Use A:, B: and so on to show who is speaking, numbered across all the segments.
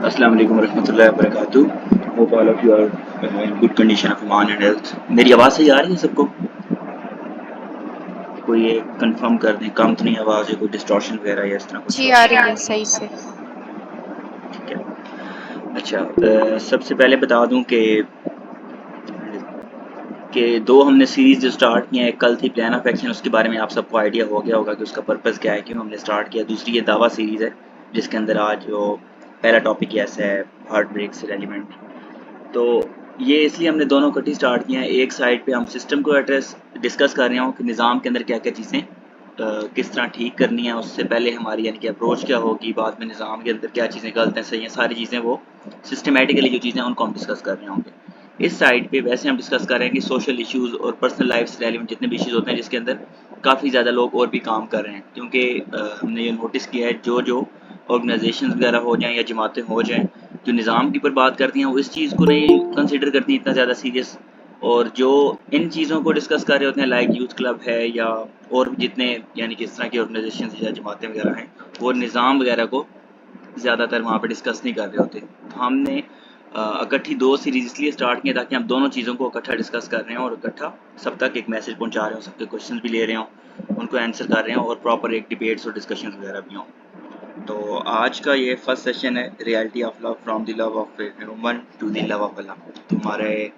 A: السلام علیکم ورحمۃ اللہ وبرکاتہ. Hope all of you are in good condition of ایمان اینڈ ہیلتھ. میری آواز صحیح آ رہی ہے سب کو؟ کوئی یہ کنفرم کر دیں کم تو نہیں آواز ہے، کوئی ڈسٹورشن وغیرہ یا اس طرح کچھ
B: جی
A: ہو؟
B: آ رہی ہے صحیح سے.
A: ٹھیک ہے. اچھا، سب سے پہلے بتا دوں کہ دو ہم نے سیریز جو سٹارٹ کیا ہے، ایک کل تھی پلان آف ایکشن، اس کے بارے میں آپ سب کو آئیڈیا ہو گیا ہوگا کہ اس کا پرپز کیا ہے، کیوں ہم نے سٹارٹ کیا. دوسری یہ دعویٰ سیریز ہے جس کے اندر آج جو پہلا ٹاپک ایسا ہے ہارٹ بریک سے ریلیونٹ. تو یہ اس لیے ہم نے دونوں کٹھی سٹارٹ کیا ہیں. ایک سائڈ پہ ہم سسٹم کو ڈسکس کر رہے ہوں کہ نظام کے اندر کیا کیا چیزیں کس طرح ٹھیک کرنی ہیں. اس سے پہلے ہماری یعنی کہ اپروچ کیا ہوگی، بعد میں نظام کے اندر کیا چیزیں غلط ہیں صحیح ہیں، ساری چیزیں وہ سسٹمیٹیکلی جو چیزیں ان کو ہم ڈسکس کر رہے ہوں گے. اس سائڈ پہ ویسے ہم ڈسکس کر رہے ہیں کہ سوشل ایشوز اور پرسنل لائف سے ریلیونٹ جتنے بھی ایشوز ہوتے ہیں جس کے اندر کافی زیادہ لوگ اور بھی کام کر رہے ہیں. کیونکہ ہم نے یہ نوٹس کیا ہے جو آرگنائزیشنز وغیرہ ہو جائیں یا جماعتیں ہو جائیں جو نظام کے اوپر بات کرتی ہیں وہ اس چیز کو نہیں کنسیڈر کرتی اتنا زیادہ سیریس، اور جو ان چیزوں کو ڈسکس کر رہے ہوتے ہیں لائک یوتھ کلب ہے یا اور بھی جتنے یعنی کہ اس طرح کی آرگنائزیشنز یا جماعتیں وغیرہ ہیں، وہ نظام وغیرہ کو زیادہ تر وہاں پہ ڈسکس نہیں کر رہے ہوتے. تو ہم نے اکٹھی دو سیریز اس لیے سٹارٹ کیا تاکہ ہم دونوں چیزوں کو اکٹھا ڈسکس کر رہے ہیں اور اکٹھا سب تک ایک میسج پہنچا رہے ہوں، سب کے کوشچنز بھی لے رہے ہوں، ان کو آنسر کر رہے ہوں اور پراپر ایک ڈیبیٹس اور ڈسکشنز وغیرہ بھی ہوں. تو آج کا یہ فرسٹ سیشن ہے reality of love from the love of human to the love of Allah. تو ہمارے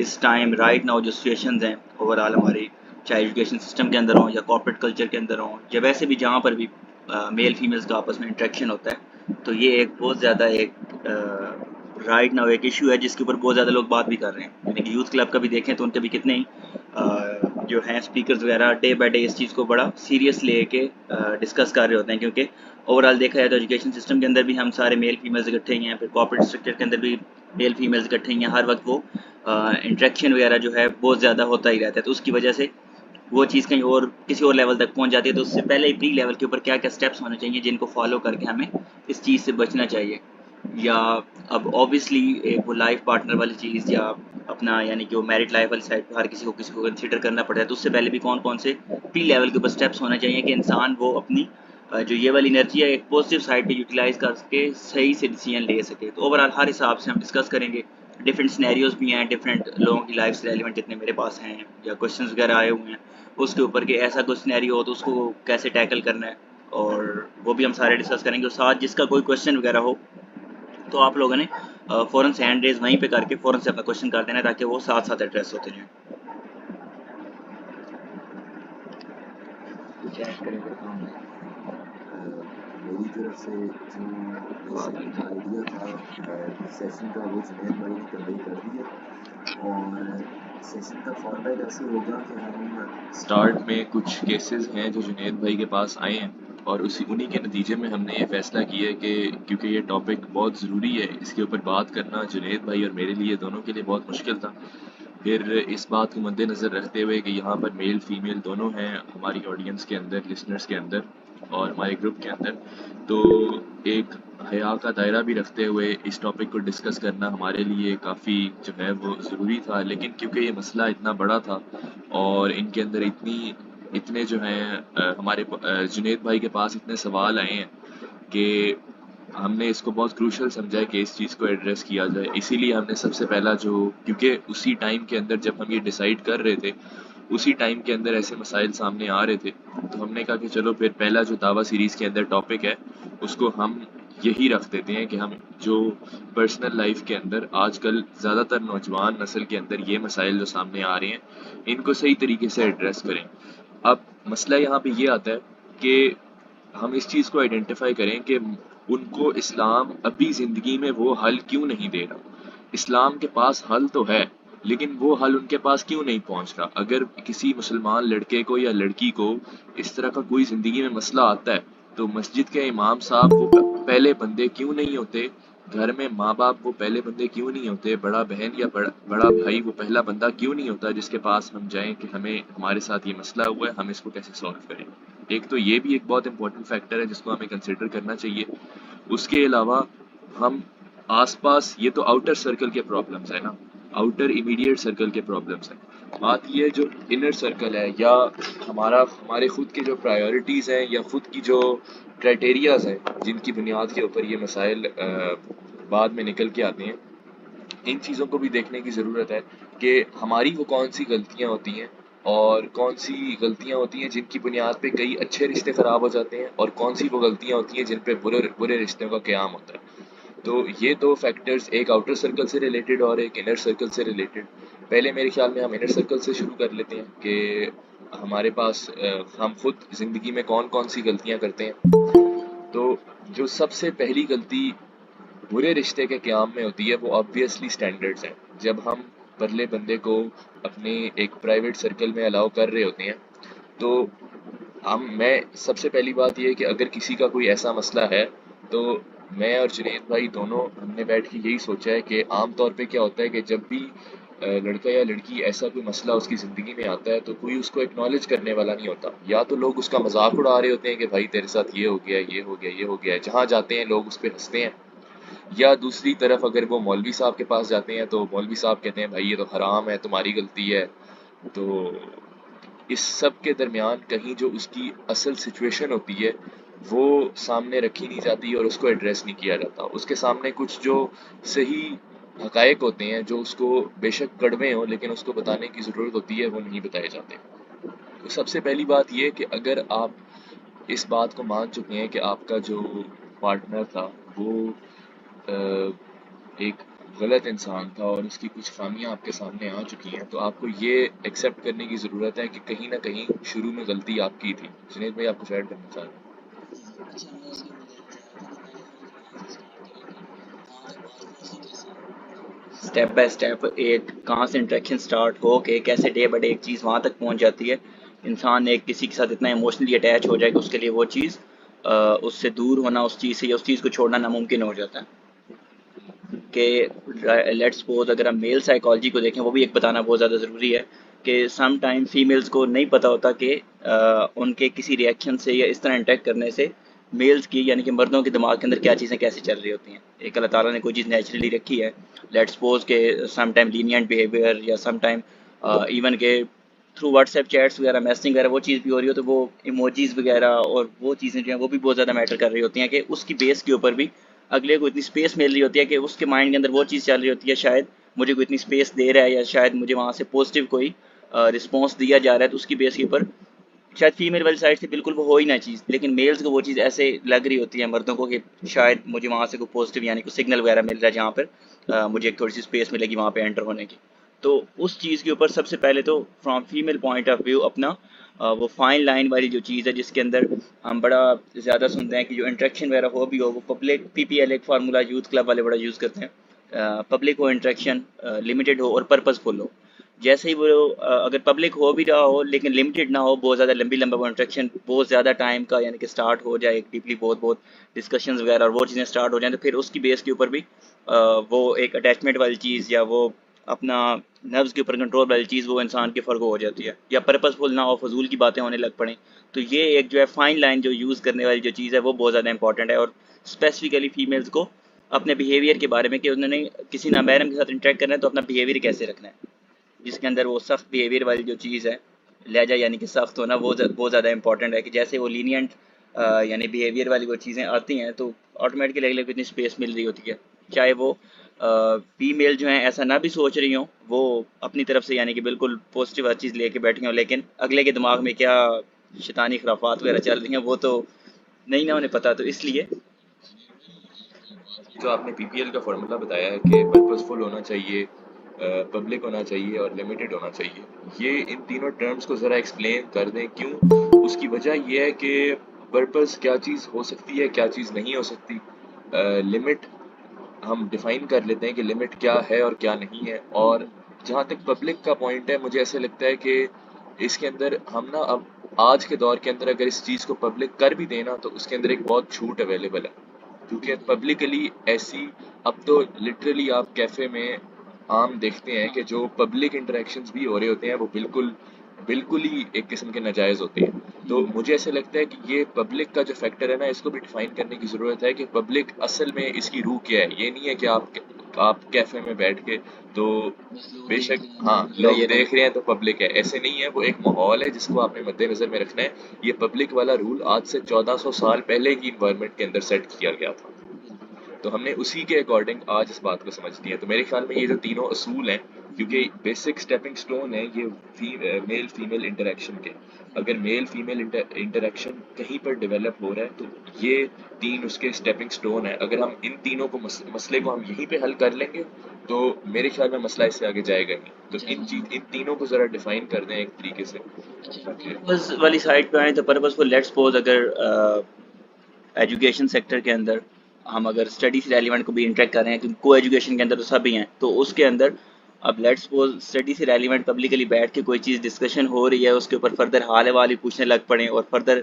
A: اس ٹائم رائٹ ناؤ جو سچویشنز ہیں اوور آل ہماری، چاہے ایجوکیشن سسٹم کے اندر ہوں یا کارپوریٹ کلچر کے اندر ہوں یا ویسے بھی جہاں پر بھی میل فیمیلز کا آپس میں انٹریکشن ہوتا ہے، تو یہ ایک بہت زیادہ ایک رائٹ ناؤ ایک ایشو ہے جس کے اوپر بہت زیادہ لوگ بات بھی کر رہے ہیں. یعنی کہ یوتھ کلب کا بھی دیکھیں تو ان کے بھی کتنے ہی جو ہیں اسپیکرز وغیرہ ڈے بائی ڈے اس چیز کو بڑا سیریس لے کے ڈسکس کر رہے ہوتے ہیں. کیونکہ اوور آل دیکھا جائے تو ایجوکیشن سسٹم کے اندر بھی ہم سارے میل فیمیلز اکٹھے ہی ہیں، پھر کارپوریٹ سیکٹر کے اندر بھی میل فیمیلز اکٹھے ہی ہیں. ہر وقت وہ انٹریکشن وغیرہ جو ہے بہت زیادہ ہوتا ہی رہتا ہے. تو اس کی وجہ سے وہ چیز کہیں اور کسی اور لیول تک پہنچ جاتی ہے. تو اس سے پہلے ہی پری لیول کے اوپر کیا کیا سٹیپس ہونے چاہیے جن کو فالو کر کے ہمیں اس چیز سے بچنا چاہیے. یا اب اوبیسلی ایک وہ لائف پارٹنر والی چیز یا اپنا یعنی کہ وہ میرٹ لائف والی سائڈ پہ ہر کسی کو کنسیڈر کرنا پڑتا ہے. تو اس سے پہلے بھی کون کون سے پری لیول کے اوپر سٹیپس ہونے چاہیے کہ انسان وہ اپنی جو یہ والی انرجی ہے ایک پازیٹیو سائڈ پہ یوٹیلائز کر کے صحیح سے ڈیسیجن لے سکے. تو اوور آل ہر حساب سے ہم ڈسکس کریں گے. ڈفرینٹ سینیریوز بھی ہیں ڈفرینٹ لوگوں کی لائف سے ریلیونٹ جتنے میرے پاس ہیں یا کوشچنز وغیرہ آئے ہوئے ہیں اس کے اوپر کہ ایسا کوئی سینیریو ہو تو اس کو کیسے ٹیکل کرنا ہے، اور وہ بھی ہم سارے ڈسکس کریں گے. اور ساتھ جس کا کوئی کوشچن وغیرہ ہو تو آپ لوگوں نے فوراً سے ہینڈ ریز وہیں پہ کر کے فوراً سے اپنا کوشچن کر دینا ہے تاکہ وہ ساتھ ساتھ ایڈریس ہوتے رہیں.
C: میری طرف سے جو بیسک آئیڈیا تھا سیشن کا وہ جنید بھائی نے کنوے کر دیا، اور سیشن کا فارمیٹ ایسے ہوگا کہ ہم سٹارٹ میں کچھ کیسز ہیں جو جنید بھائی کے پاس آئے ہیں، اور انہی کے نتیجے میں ہم نے یہ فیصلہ کیا ہے کہ کیونکہ یہ ٹاپک بہت ضروری ہے، اس کے اوپر بات کرنا جنید بھائی اور میرے لیے دونوں کے لیے بہت مشکل تھا. پھر اس بات کو مد نظر رکھتے ہوئے کہ یہاں پر میل فیمیل دونوں ہیں ہماری آڈینس کے اندر، لسنرز کے اندر اور ہمارے گروپ کے اندر، تو ایک حیا کا دائرہ بھی رکھتے ہوئے اس ٹاپک کو ڈسکس کرنا ہمارے لیے کافی جو ہے وہ ضروری تھا. لیکن کیونکہ یہ مسئلہ اتنا بڑا تھا اور ان کے اندر اتنے جو ہیں ہمارے جنید بھائی کے پاس اتنے سوال آئے ہیں کہ ہم نے اس کو بہت کروشل سمجھا ہے کہ اس چیز کو ایڈریس کیا جائے. اسی لیے ہم نے سب سے پہلا کیونکہ اسی ٹائم کے اندر جب ہم یہ ڈیسائیڈ کر رہے تھے اسی ٹائم کے اندر ایسے مسائل سامنے آ رہے تھے، تو ہم نے کہا کہ چلو پھر پہلا جو دعویٰ سیریز کے اندر ٹاپک ہے اس کو ہم یہی رکھ دیتے ہیں کہ ہم جو پرسنل لائف کے اندر آج کل زیادہ تر نوجوان نسل کے اندر یہ مسائل جو سامنے آ رہے ہیں ان کو صحیح طریقے سے ایڈریس کریں. اب مسئلہ یہاں پہ یہ آتا ہے کہ ہم اس چیز کو آئیڈینٹیفائی کریں کہ ان کو اسلام ابھی زندگی میں وہ حل کیوں نہیں دے رہا. اسلام کے پاس حل تو ہے لیکن وہ حل ان کے پاس کیوں نہیں پہنچ رہا. اگر کسی مسلمان لڑکے کو یا لڑکی کو اس طرح کا کوئی زندگی میں مسئلہ آتا ہے تو مسجد کے امام صاحب وہ پہلے بندے کیوں نہیں ہوتے، گھر میں ماں باپ وہ پہلے بندے کیوں نہیں ہوتے، بڑا بہن یا بڑا بھائی وہ پہلا بندہ کیوں نہیں ہوتا جس کے پاس ہم جائیں کہ ہمارے ساتھ یہ مسئلہ ہوا ہے، ہم اس کو کیسے سالو کریں. ایک تو یہ بھی ایک بہت امپورٹنٹ فیکٹر ہے جس کو ہمیں کنسیڈر کرنا چاہیے. اس کے علاوہ ہم آس پاس، یہ تو آؤٹر سرکل کے پرابلمس ہیں نا، آؤٹر امیڈیٹ سرکل کے پرابلمس ہیں.
B: بات یہ جو انر سرکل ہے یا ہمارے خود کے جو پرائیورٹیز ہیں یا خود کی جو کرائٹیریاز ہیں جن کی بنیاد کے اوپر یہ مسائل بعد میں نکل کے آتے ہیں، ان چیزوں کو بھی دیکھنے کی ضرورت ہے کہ ہماری وہ کون سی غلطیاں ہوتی ہیں اور کون سی غلطیاں ہوتی ہیں جن کی بنیاد پہ کئی اچھے رشتے خراب ہو جاتے ہیں، اور کون سی وہ غلطیاں ہوتی ہیں جن پہ برے رشتوں کا قیام ہوتا ہے۔ تو یہ دو فیکٹرز، ایک آؤٹر سرکل سے ریلیٹڈ اور ایک انر سرکل سے ریلیٹڈ۔ پہلے میرے خیال میں ہم انر سرکل سے شروع کر لیتے ہیں کہ ہمارے پاس ہم خود زندگی میں کون کون سی غلطیاں کرتے ہیں۔ تو جو سب سے پہلی غلطی برے رشتے کے قیام میں ہوتی ہے وہ آبویسلی سٹینڈرڈز ہیں۔ جب ہم پرلے بندے کو اپنے ایک پرائیویٹ سرکل میں الاؤ کر رہے ہوتے ہیں تو میں سب سے پہلی بات یہ ہے کہ اگر کسی کا کوئی ایسا مسئلہ ہے تو میں اور جنید بھائی دونوں ہم نے بیٹھ کے یہی سوچا ہے کہ عام طور پہ کیا ہوتا ہے کہ جب بھی لڑکا یا لڑکی ایسا کوئی مسئلہ اس کی زندگی میں آتا ہے تو کوئی اس کو ایکنالج کرنے والا نہیں ہوتا، یا تو لوگ اس کا مذاق اڑا رہے ہوتے ہیں کہ بھائی تیرے ساتھ یہ ہو گیا، یہ ہو گیا، یہ ہو گیا ہے، جہاں جاتے ہیں لوگ اس پہ ہنستے ہیں، یا دوسری طرف اگر وہ مولوی صاحب کے پاس جاتے ہیں تو مولوی صاحب کہتے ہیں بھائی یہ تو حرام ہے، تمہاری غلطی ہے۔ تو اس سب کے درمیان کہیں جو اس کی اصل سچویشن ہوتی ہے وہ سامنے رکھی نہیں جاتی اور اس کو ایڈریس نہیں کیا جاتا۔ اس کے سامنے کچھ جو صحیح حقائق ہوتے ہیں جو اس کو بے شک کڑوے ہوں لیکن اس کو بتانے کی ضرورت ہوتی ہے، وہ نہیں بتائے جاتے۔ تو سب سے پہلی بات یہ کہ اگر آپ اس بات کو مان چکے ہیں کہ آپ کا جو پارٹنر تھا وہ ایک غلط انسان تھا اور اس کی کچھ خامیاں آپ کے سامنے آ چکی ہیں، تو آپ کو یہ ایکسیپٹ کرنے کی ضرورت ہے کہ کہیں نہ کہیں شروع میں غلطی آپ کی تھی۔ جنید بھائی آپ کچھ ایڈ کرنا چاہ رہے ہیں؟
A: اسٹیپ بائی اسٹیپ ایک کہاں سے انٹریکشن سٹارٹ ہو کے کیسے ڈے بائی ڈے ایک چیز وہاں تک پہنچ جاتی ہے، انسان ایک کسی کے ساتھ اتنا ایموشنلی اٹیچ ہو جائے کہ اس کے لیے وہ چیز اس سے دور ہونا، اس چیز سے یا اس چیز کو چھوڑنا ناممکن ہو جاتا ہے۔ کہ لیٹ سپوز اگر ہم میل سائیکالوجی کو دیکھیں، وہ بھی ایک بتانا بہت زیادہ ضروری ہے کہ سم ٹائم فیمیلز کو نہیں پتہ ہوتا کہ ان کے کسی ریئیکشن سے یا اس طرح انٹریکٹ کرنے سے میلز کی یعنی کہ مردوں کے دماغ کے اندر کیا چیزیں کیسے چل رہی ہوتی ہیں۔ ایک اللہ تعالیٰ نے کوئی چیز نیچرلی رکھی ہے، لیٹ سپوز کہ سم ٹائم لینینٹ بیہیویئر یا سم ٹائم ایون کہ تھرو واٹس ایپ چیٹس وغیرہ، میسنگ وغیرہ وہ چیز بھی ہو رہی ہو تو وہ ایموجیز وغیرہ اور وہ چیزیں جو ہیں وہ بھی بہت زیادہ میٹر کر رہی ہوتی ہیں کہ اس کی بیس کے اوپر بھی اگلے کو اتنی اسپیس مل رہی ہوتی ہے کہ اس کے مائنڈ کے اندر وہ چیز چل رہی ہوتی ہے، شاید مجھے کوئی اتنی اسپیس دے رہا ہے یا شاید مجھے وہاں سے پازیٹیو کوئی رسپانس دیا جا رہا ہے، تو اس کی بیس کے اوپر شاید فیمیل والی سائڈ سے بالکل وہ ہو ہی نہ چیز، لیکن میلز کو وہ چیز ایسے لگ رہی ہوتی ہے مردوں کو کہ شاید مجھے وہاں سے کوئی پازیٹیو یعنی کوئی سگنل وغیرہ مل رہا ہے جہاں پر مجھے ایک تھوڑی سی اسپیس ملے گی وہاں پہ انٹر ہونے کی۔ تو اس چیز کے اوپر سب سے پہلے تو from female point of view اپنا وہ فائن لائن والی جو چیز ہے جس کے اندر ہم بڑا زیادہ سنتے ہیں کہ جو انٹریکشن وغیرہ ہو بھی ہو، وہ پبلک پی پی ایل ایک فارمولا یوتھ کلب والے بڑا یوز کرتے ہیں، پبلک ہو انٹریکشن، لمیٹڈ ہو اور پرپزفل ہو۔ جیسے ہی وہ اگر پبلک ہو بھی رہا ہو لیکن لمیٹڈ نہ ہو، بہت زیادہ لمبا وہ انٹریکشن بہت زیادہ ٹائم کا یعنی کہ سٹارٹ ہو جائے ڈیپلی بہت ڈسکشنز وغیرہ اور وہ چیزیں سٹارٹ ہو جائیں، تو پھر اس کی بیس کے اوپر بھی وہ ایک اٹیچمنٹ والی چیز یا وہ اپنا نروز کے اوپر کنٹرول والی چیز وہ انسان کے فرق ہو جاتی ہے، یا پرپزفل نہ ہو، فضول کی باتیں ہونے لگ پڑیں۔ تو یہ ایک جو ہے فائن لائن جو یوز کرنے والی جو چیز ہے وہ بہت زیادہ امپورٹنٹ ہے، اور اسپیسیفکلی فیمیلز کو اپنے بیہیویئر کے بارے میں کہ انہوں نے کسی نامحرم کے ساتھ انٹریکٹ کرنا ہے تو اپنا بیہیویئر کیسے رکھنا ہے، جس کے اندر وہ سخت بیہیویئر والی جو چیز ہے، لہجہ یعنی کہ سخت ہونا، وہ بہت زیادہ امپورٹنٹ ہے کہ جیسے وہ لینینٹ یعنی بیہیویئر والی وہ چیزیں آتی ہیں تو آٹومیٹکلی اگلے کو اتنی اسپیس مل رہی ہوتی ہے، چاہے وہ فیمیل جو ہیں ایسا نہ بھی سوچ رہی ہوں، وہ اپنی طرف سے یعنی کہ بالکل پازیٹیو ہر چیز لے کے بیٹھی ہوں، لیکن اگلے کے دماغ میں کیا شیطانی خرافات وغیرہ چل رہی ہیں وہ تو نہیں نہ انہیں پتہ، تو اس لیے
B: جو آپ نے پی پی ایل کا فارمولا بتایا ہے کہ پرپزفل ہونا چاہیے، پبلک ہونا چاہیے اور لمیٹڈ ہونا چاہیے، یہ ان تینوں ٹرمز کو ذرا ایکسپلین کر دیں کیوں؟ اس کی وجہ یہ ہے کہ پرپز کیا چیز ہو سکتی ہے، کیا چیز نہیں ہو سکتی، لمٹ ہم ڈیفائن کر لیتے ہیں کہ لمٹ کیا ہے اور کیا نہیں ہے، اور جہاں تک پبلک کا پوائنٹ ہے مجھے ایسے لگتا ہے کہ اس کے اندر ہم نا اب آج کے دور کے اندر اگر اس چیز کو پبلک کر بھی دینا تو اس کے اندر ایک بہت چھوٹ اویلیبل ہے، کیونکہ پبلکلی ایسی اب تو لٹرلی آپ کیفے میں عام دیکھتے ہیں کہ جو پبلک انٹریکشنز بھی ہو رہے ہوتے ہیں وہ بالکل ہی ایک قسم کے ناجائز ہوتے ہیں۔ تو مجھے ایسے لگتا ہے کہ یہ پبلک کا جو فیکٹر ہے نا، اس کو بھی ڈیفائن کرنے کی ضرورت ہے کہ پبلک اصل میں اس کی روح کیا ہے۔ یہ نہیں ہے کہ آپ آپ کیفے میں بیٹھ کے تو بے شک ہاں لوگ دیکھ رہے ہیں تو پبلک ہے، ایسے نہیں ہے، وہ ایک ماحول ہے جس کو آپ نے مد نظر میں رکھنا ہے۔ یہ پبلک والا رول آج سے 1400 سال پہلے کی انوائرمنٹ کے اندر سیٹ کیا گیا تھا، تو ہم نے اسی کے اکارڈنگ آج اس بات کو سمجھ لیا۔ تو میرے خیال میں یہ جو تینوں اصول ہیں، کیونکہ بیسک اسٹیپنگ سٹون ہے یہ میل فیمیل انٹریکشن کے، اگر میل فیمیل انٹریکشن کہیں پر ڈیولپ ہو رہا ہے تو یہ تین اس کے اسٹیپنگ سٹون ہیں۔ اگر ہم ان تینوں کو مسئلے کو ہم یہیں پہ حل کر لیں گے تو میرے خیال میں مسئلہ اس سے آگے جائے گا نہیں۔ تو ان تینوں کو ذرا ڈیفائن کر دیں ایک طریقے سے۔
A: پرپز والی سائڈ پہ آئیں تو پرپز فل لیٹس سپوز اگر ایجوکیشن سیکٹر کے اندر ہم اگر اسٹڈی سے ریلیونٹ کو بھی انٹریکٹ کر رہے ہیں کیونکہ کو ایجوکیشن کے اندر تو سب ہی ہیں، تو اس کے اندر اب لیٹس سپوز اسٹڈی سے ریلیونٹ پبلکلی بیٹھ کے کوئی چیز ڈسکشن ہو رہی ہے، اس کے اوپر فردر حال والی پوچھنے لگ پڑیں اور فردر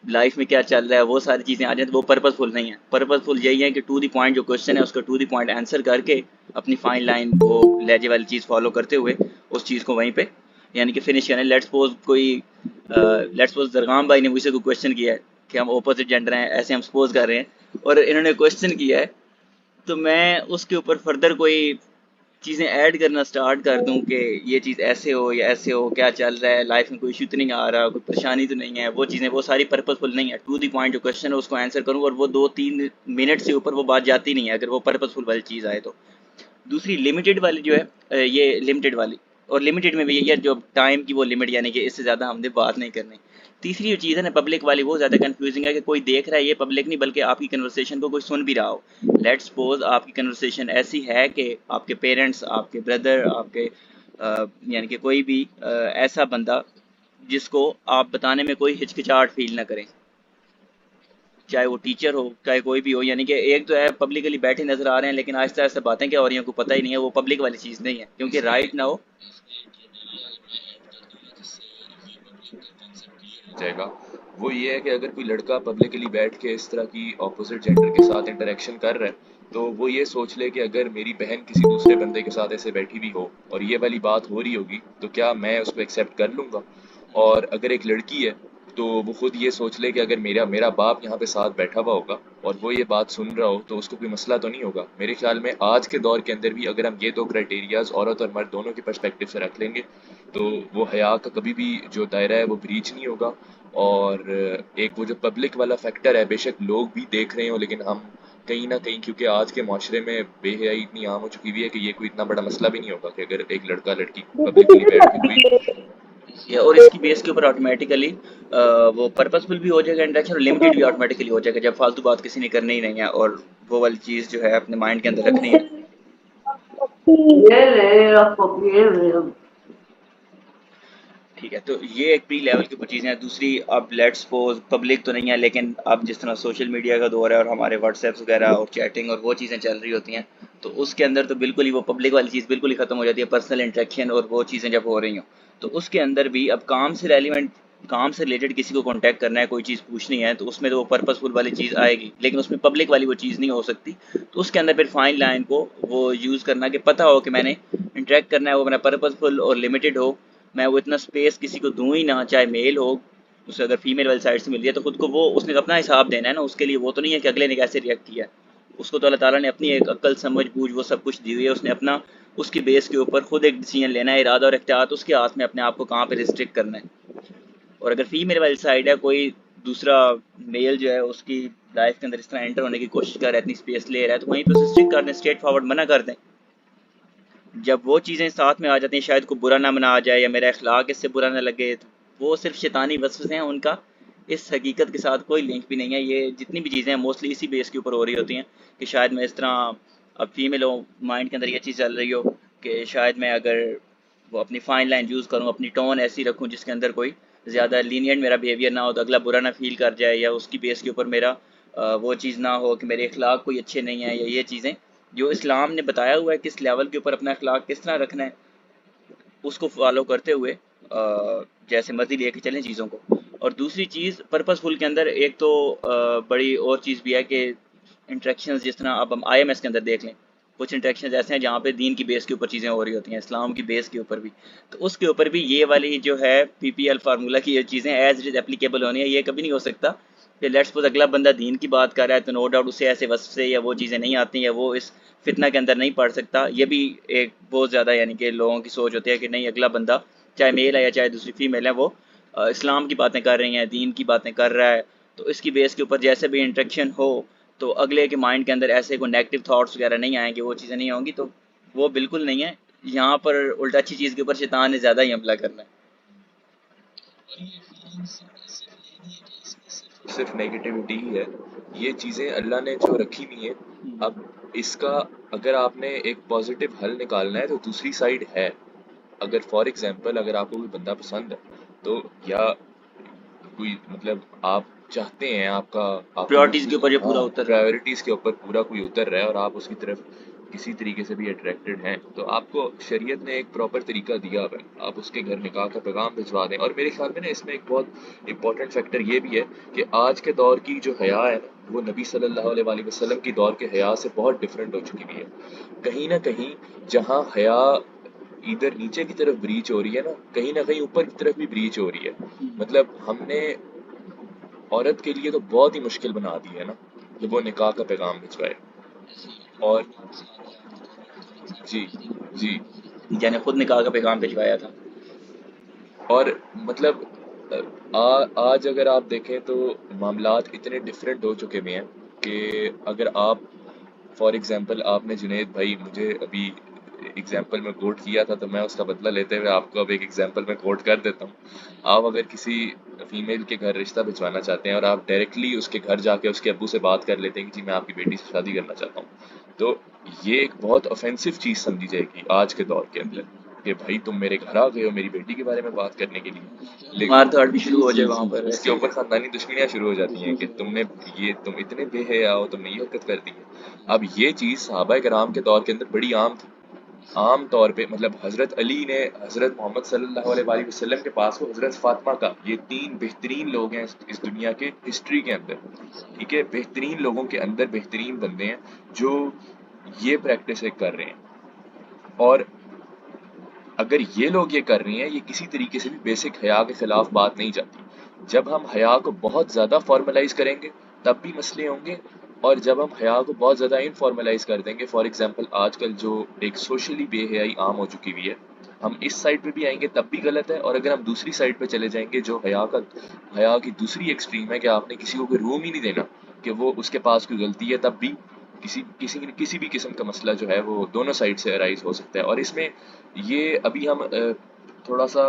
A: لائف میں کیا چل رہا ہے وہ ساری چیزیں آ جائیں تو وہ پرپز فل نہیں ہے۔ پرپز فل یہی ہے کہ ٹو دی پوائنٹ جو کوشچن ہے اس کا ٹو دی پوائنٹ آنسر کر کے اپنی فائن لائن وہ لہجے والی چیز فالو کرتے ہوئے اس چیز کو وہیں پہ یعنی کہ فنش کریں۔ لیٹس سپوز کوئی لیٹس سپوز درغام بھائی نے مجھ سے کوئی کوشچن کیا ہے کہ ہم اپوزٹ جینڈر ہیں، ایسے ہم سپوز کر رہے ہیں اور انہوں نے کوشچن کیا ہے، تو میں اس کے اوپر فردر کوئی چیزیں ایڈ کرنا سٹارٹ کر دوں کہ یہ چیز ایسے ہو یا ایسے ہو، کیا چل رہا ہے لائف میں، کوئی ایشو تو نہیں آ رہا، کوئی پریشانی تو نہیں ہے، وہ چیزیں وہ ساری پرپز فل نہیں ہے۔ ٹو دی پوائنٹ جو کوشچن ہے اس کو آنسر کروں اور وہ 2-3 منٹ سے اوپر وہ بات جاتی نہیں ہے اگر وہ پرپز فل والی چیز آئے تو۔ دوسری لمیٹڈ والی جو ہے یہ لمیٹڈ والی، اور لمیٹڈ میں بھی یہ ہے جو ٹائم کی وہ لمٹ یعنی کہ اس سے زیادہ ہم نے بات نہیں کرنی۔ تیسری جو چیز ہے نا پبلک والی وہ زیادہ کنفیوزنگ ہے کہ کوئی دیکھ رہا ہے، یہ پبلک نہیں بلکہ آپ کی کنورسیشن کو کوئی سن بھی رہا ہو۔ لیٹ سپوز آپ کی کنورسیشن ایسی ہے کہ آپ کے پیرنٹس، آپ کے بردر، آپ کے یعنی کہ کوئی بھی ایسا بندہ جس کو آپ بتانے میں کوئی ہچکچاہٹ فیل نہ کریں، چاہے وہ ٹیچر ہو چاہے کوئی بھی ہو، یعنی کہ ایک تو ہے پبلکلی بیٹھے نظر آ رہے ہیں لیکن آہستہ آہستہ باتیں کیا ہو رہی ہیں کو پتہ ہی نہیں ہے، وہ پبلک والی چیز نہیں ہے کیونکہ رائٹ نہ ہو۔
B: جائے گا وہ یہ ہے کہ اگر کوئی لڑکا پبلکلی بیٹھ کے اس طرح کی اپوزٹ جینڈر کے ساتھ انٹریکشن کر رہا ہے تو وہ یہ سوچ لے کہ اگر میری بہن کسی دوسرے بندے کے ساتھ ایسے بیٹھی بھی ہو اور یہ والی بات ہو رہی ہوگی تو کیا میں اس کو ایکسیپٹ کر لوں گا؟ اور اگر ایک لڑکی ہے تو وہ خود یہ سوچ لے کہ اگر میرا باپ یہاں پہ ساتھ بیٹھا ہوا ہوگا اور وہ یہ بات سن رہا ہو تو اس کو کوئی مسئلہ تو نہیں ہوگا۔ میرے خیال میں آج کے دور کے اندر بھی اگر ہم یہ دو کرائٹیریاز عورت اور مرد دونوں کے پرسپیکٹیو سے رکھ لیں گے تو وہ حیا کا کبھی بھی جو دائرہ ہے وہ بریچ نہیں ہوگا۔ اور ایک وہ جو پبلک والا فیکٹر ہے، بے شک لوگ بھی دیکھ رہے ہوں لیکن ہم کہیں نہ کہیں کیونکہ آج کے معاشرے میں بے حیائی اتنی عام ہو چکی ہوئی ہے کہ یہ کوئی اتنا بڑا مسئلہ بھی نہیں ہوگا کہ اگر ایک لڑکا لڑکی پبلکلی بیٹھ کے کوئی
A: اور اس کی بیس کے اوپر آٹومیٹیکلی وہ پرپزفل بھی ہو جائے گا انٹریکشن اور لمیٹڈ بھی آٹومیٹیکلی ہو جائے گا جب فالتو بات کسی نے کرنی ہی نہیں ہے اور وہ والی چیز جو ہے اپنے مائنڈ کے اندر رکھنی ہے۔ ٹھیک ہے، تو یہ ایک پری لیول کی کچھ چیزیں ہیں۔ دوسری اب لیٹ سپوز پبلک تو نہیں ہے لیکن اب جس طرح سوشل میڈیا کا دور ہے اور ہمارے واٹس ایپس وغیرہ اور چیٹنگ اور وہ چیزیں چل رہی ہوتی ہیں تو اس کے اندر تو بالکل ہی وہ پبلک والی چیز بالکل ہی ختم ہو جاتی ہے، پرسنل انٹریکشن اور وہ چیزیں جب ہو رہی ہوں تو اس کے اندر بھی اب کام سے ریلیونٹ، کام سے ریلیٹڈ کسی کو کانٹیکٹ کرنا ہے، کوئی چیز پوچھنی ہے تو اس میں تو وہ پرپز فل والی چیز آئے گی لیکن اس میں پبلک والی وہ چیز نہیں ہو سکتی۔ تو اس کے اندر پھر فائن لائن کو وہ یوز کرنا کہ پتہ ہو کہ میں نے انٹریکٹ کرنا ہے وہ میرا پرپز فل اور لمیٹڈ ہو، میں وہ اتنا اسپیس کسی کو دوں ہی نہ، چاہے میل ہو اسے اگر فیمیل والی سائڈ سے مل رہی ہے تو خود کو وہ اس نے اپنا حساب دینا ہے نا، اس کے لیے وہ تو نہیں ہے کہ اگلے نے کیسے ریئیکٹ کیا ہے، اس کو تو اللہ تعالیٰ نے اپنی ایک عقل سمجھ بوجھ وہ سب کچھ دی ہوئی ہے، اس نے اپنا اس کی بیس کے اوپر خود ایک ڈیسیجن لینا ہے، ارادہ اور اختیار اس کے ہاتھ میں اپنے آپ کو کہاں پہ ریسٹرکٹ کرنا ہے۔ اور اگر فیمیل والی سائڈ ہے کوئی دوسرا میل جو ہے اس کی لائف کے اندر اس طرح انٹر ہونے کی کوشش کر رہا ہے، اتنی اسپیس لے رہا ہے تو وہیں پہ اسے اسٹرکٹ کر دیں، اسٹریٹ فارورڈ منع کر دیں۔ جب وہ چیزیں ساتھ میں آ جاتی ہیں شاید کو برا نہ منا آ جائے یا میرا اخلاق اس سے برا نہ لگے تو وہ صرف شیطانی وسوسے ہیں، ان کا اس حقیقت کے ساتھ کوئی لنک بھی نہیں ہے۔ یہ جتنی بھی چیزیں ہیں موسٹلی اسی بیس کے اوپر ہو رہی ہوتی ہیں کہ شاید میں اس طرح اب فیمیل ہو مائنڈ کے اندر یہ چیز چل رہی ہو کہ شاید میں اگر وہ اپنی فائن لائن یوز کروں، اپنی ٹون ایسی رکھوں جس کے اندر کوئی زیادہ لینینٹ میرا بیہیویئر نہ ہو تو اگلا برا نہ فیل کر جائے، یا اس کی بیس کے اوپر میرا وہ چیز نہ ہو کہ میرے اخلاق کوئی اچھے نہیں ہیں، یا یہ چیزیں جو اسلام نے بتایا ہوا ہے کس لیول کے اوپر اپنا اخلاق کس طرح رکھنا ہے اس کو فالو کرتے ہوئے جیسے مرضی لے کے چلیں چیزوں کو۔ اور دوسری چیز پرپز فل کے اندر ایک تو بڑی اور چیز بھی ہے کہ انٹریکشنز جس طرح اب ہم آئی ایم ایس کے اندر دیکھ لیں، کچھ انٹریکشن ایسے ہیں جہاں پہ دین کی بیس کے اوپر چیزیں ہو رہی ہوتی ہیں، اسلام کی بیس کے اوپر بھی، تو اس کے اوپر بھی یہ والی جو ہے پی پی ایل فارمولہ کی یہ چیزیں ایز اٹ از اپلیکیبل ہونی ہے. یہ کبھی نہیں ہو سکتا کہ لیٹس سپوز اگلا بندہ دین کی بات کر رہا ہے تو نو ڈاؤٹ اسے ایسے وصف سے یا وہ چیزیں نہیں آتی یا وہ اس فتنہ کے اندر نہیں پڑ سکتا. یہ بھی ایک بہت زیادہ یعنی کہ لوگوں کی سوچ ہوتی ہے کہ نہیں، اگلا بندہ چاہے میل ہے یا چاہے دوسری فیمیل ہے وہ اسلام کی باتیں کر رہی ہیں، دین کی باتیں کر رہا ہے، تو اس کی بیس کے اوپر جیسے بھی انٹریکشن ہو تو اگلے کے مائنڈ کے اندر ایسے کوئی نیگیٹو تھاٹس وغیرہ نہیں آئیں گے، وہ چیزیں نہیں ہوں گی. تو وہ بالکل نہیں ہے. یہاں پر الٹا اچھی چیز کے اوپر شیطان نے زیادہ ہی حملہ کرنا ہے.
B: صرف نیگیٹیوٹی ہی ہے. یہ چیزیں اللہ نے جو رکھی ہوئی ہیں، اب اس کا اگر آپ نے ایک پازیٹیو حل نکالنا ہے تو دوسری سائڈ ہے. اگر فار ایگزامپل اگر آپ کو کوئی بندہ پسند ہے تو یا کوئی مطلب آپ چاہتے ہیں آپ کا
A: پریورٹیز کے اوپر یہ پورا اتر رہا ہے.
B: پرائیورٹیز کے اوپر پورا کوئی اتر رہا ہے اور آپ اس کی طرف کسی طریقے سے بھی اٹریکٹڈ ہیں، تو آپ کو شریعت نے ایک پراپر طریقہ دیا ہوا ہے، آپ اس کے گھر نکاح کا پیغام بھجوا دیں. اور میرے خیال میں نا اس میں ایک بہت امپورٹنٹ فیکٹر یہ بھی ہے کہ آج کے دور کی جو حیا ہے وہ نبی صلی اللہ علیہ وآلہ وسلم کی دور کے حیا سے بہت ڈفرینٹ ہو چکی ہوئی ہے. کہیں نہ کہیں جہاں حیا ادھر نیچے کی طرف بریچ ہو رہی ہے نا، کہیں نہ کہیں اوپر کی طرف بھی بریچ ہو رہی ہے. مطلب ہم نے عورت کے لیے تو بہت ہی مشکل بنا دی ہے نا کہ وہ نکاح کا پیغام بھجوائے. اور جی جی
A: یعنی خود نکاح کا پیغام بھجوایا تھا.
B: اور مطلب آج اگر آپ دیکھیں تو معاملات اتنے ڈفرینٹ ہو چکے ہوئے ہیں کہ اگر آپ فار ایگزامپل آپ نے جنید بھائی مجھے ابھی ایگزامپل میں کوٹ کیا تھا تو میں اس کا بدلہ لیتے ہوئے آپ کو اب ایک ایگزامپل میں کوٹ کر دیتا ہوں. آپ اگر کسی فیمیل کے گھر رشتہ بھجوانا چاہتے ہیں اور آپ ڈائریکٹلی اس کے گھر جا کے اس کے ابو سے بات کر لیتے ہیں کہ جی میں آپ کی بیٹی سے شادی کرنا چاہتا ہوں، تو یہ ایک بہت اوفینسو چیز سمجھی جائے گی آج کے دور کے اندر کہ بھائی تم میرے گھر آ گئے ہو میری بیٹی کے بارے میں بات کرنے کے لیے.
A: مار دھاڑ بھی شروع ہو جائے وہاں پر.
B: اس کے اوپر خاندانی دشمنیاں شروع ہو جاتی ہیں کہ تم اتنے بے حیا ہو، تم نے یہ حرکت کر دی ہے. اب یہ چیز صحابہ کرام کے دور کے اندر بڑی عام تھی. عام طور پہ مطلب حضرت علی نے حضرت محمد صلی اللہ علیہ وآلہ وسلم کے پاس وہ حضرت فاطمہ کا، یہ 3 بہترین لوگ ہیں اس دنیا کے ہسٹری کے اندر، ٹھیک ہے، بہترین لوگوں کے اندر بہترین بندے ہیں جو یہ پریکٹس کر رہے ہیں. اور اگر یہ لوگ یہ کر رہے ہیں، یہ کسی طریقے سے بھی بیسک حیا کے خلاف بات نہیں جاتی. جب ہم حیا کو بہت زیادہ فارملائز کریں گے تب بھی مسئلے ہوں گے، اور جب ہم حیا کو بہت زیادہ انفارملائز کر دیں گے، فار ایگزامپل آج کل جو ایک سوشلی بے حیائی عام ہو چکی ہوئی ہے، ہم اس سائڈ پہ بھی آئیں گے تب بھی غلط ہے. اور اگر ہم دوسری سائڈ پہ چلے جائیں گے جو حیا کی دوسری ایکسٹریم ہے کہ آپ نے کسی کو کوئی روم ہی نہیں دینا کہ وہ اس کے پاس کوئی غلطی ہے، تب بھی کسی بھی قسم کا مسئلہ جو ہے وہ دونوں سائڈ سے ارائز ہو سکتا ہے. اور اس میں یہ ابھی ہم تھوڑا سا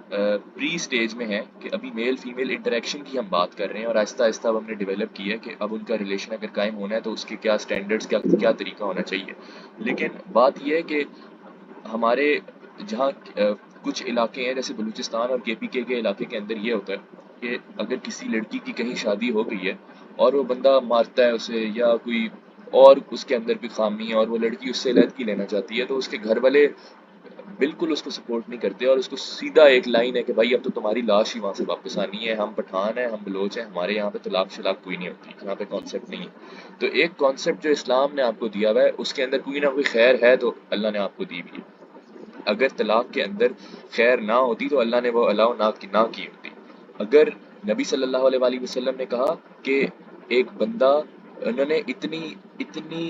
B: پری سٹیج میں ہیں کہ ابھی میل فیمیل انٹریکشن کی ہم بات کر رہے ہیں، اور آہستہ آہستہ اب ہم نے ڈیولپ کی ہے کہ اب ان کا ریلیشن اگر قائم ہونا ہے تو اس کے کیا سٹینڈرڈز، کیا طریقہ ہونا چاہیے. لیکن بات یہ ہے کہ ہمارے جہاں کچھ علاقے ہیں جیسے بلوچستان اور کے پی کے علاقے کے اندر یہ ہوتا ہے کہ اگر کسی لڑکی کی کہیں شادی ہو گئی ہے اور وہ بندہ مارتا ہے اسے یا کوئی اور اس کے اندر بھی خامی ہے اور وہ لڑکی اس سے علیحدگی لینا چاہتی ہے، تو اس کے گھر والے بالکل اس کو سپورٹ نہیں کرتے اور اس کو سیدھا ایک لائن ہے کہ بھائی اب تو تمہاری لاش ہی وہاں سے واپس آنی ہے، ہم پٹھان ہیں، ہم بلوچ ہیں، ہمارے یہاں پہ طلاق شلاق کوئی نہیں ہوتی، یہاں پہ کانسیپٹ نہیں ہے. تو ایک کانسیپٹ جو اسلام نے آپ کو دیا ہوا ہے اس کے اندر کوئی نہ کوئی خیر ہے تو اللہ نے آپ کو دی بھی ہے. اگر طلاق کے اندر خیر نہ ہوتی تو اللہ نے وہ الاؤ نہ کی ہوتی. اگر نبی صلی اللہ علیہ وآلہ وسلم نے کہا کہ ایک بندہ، انہوں نے اتنی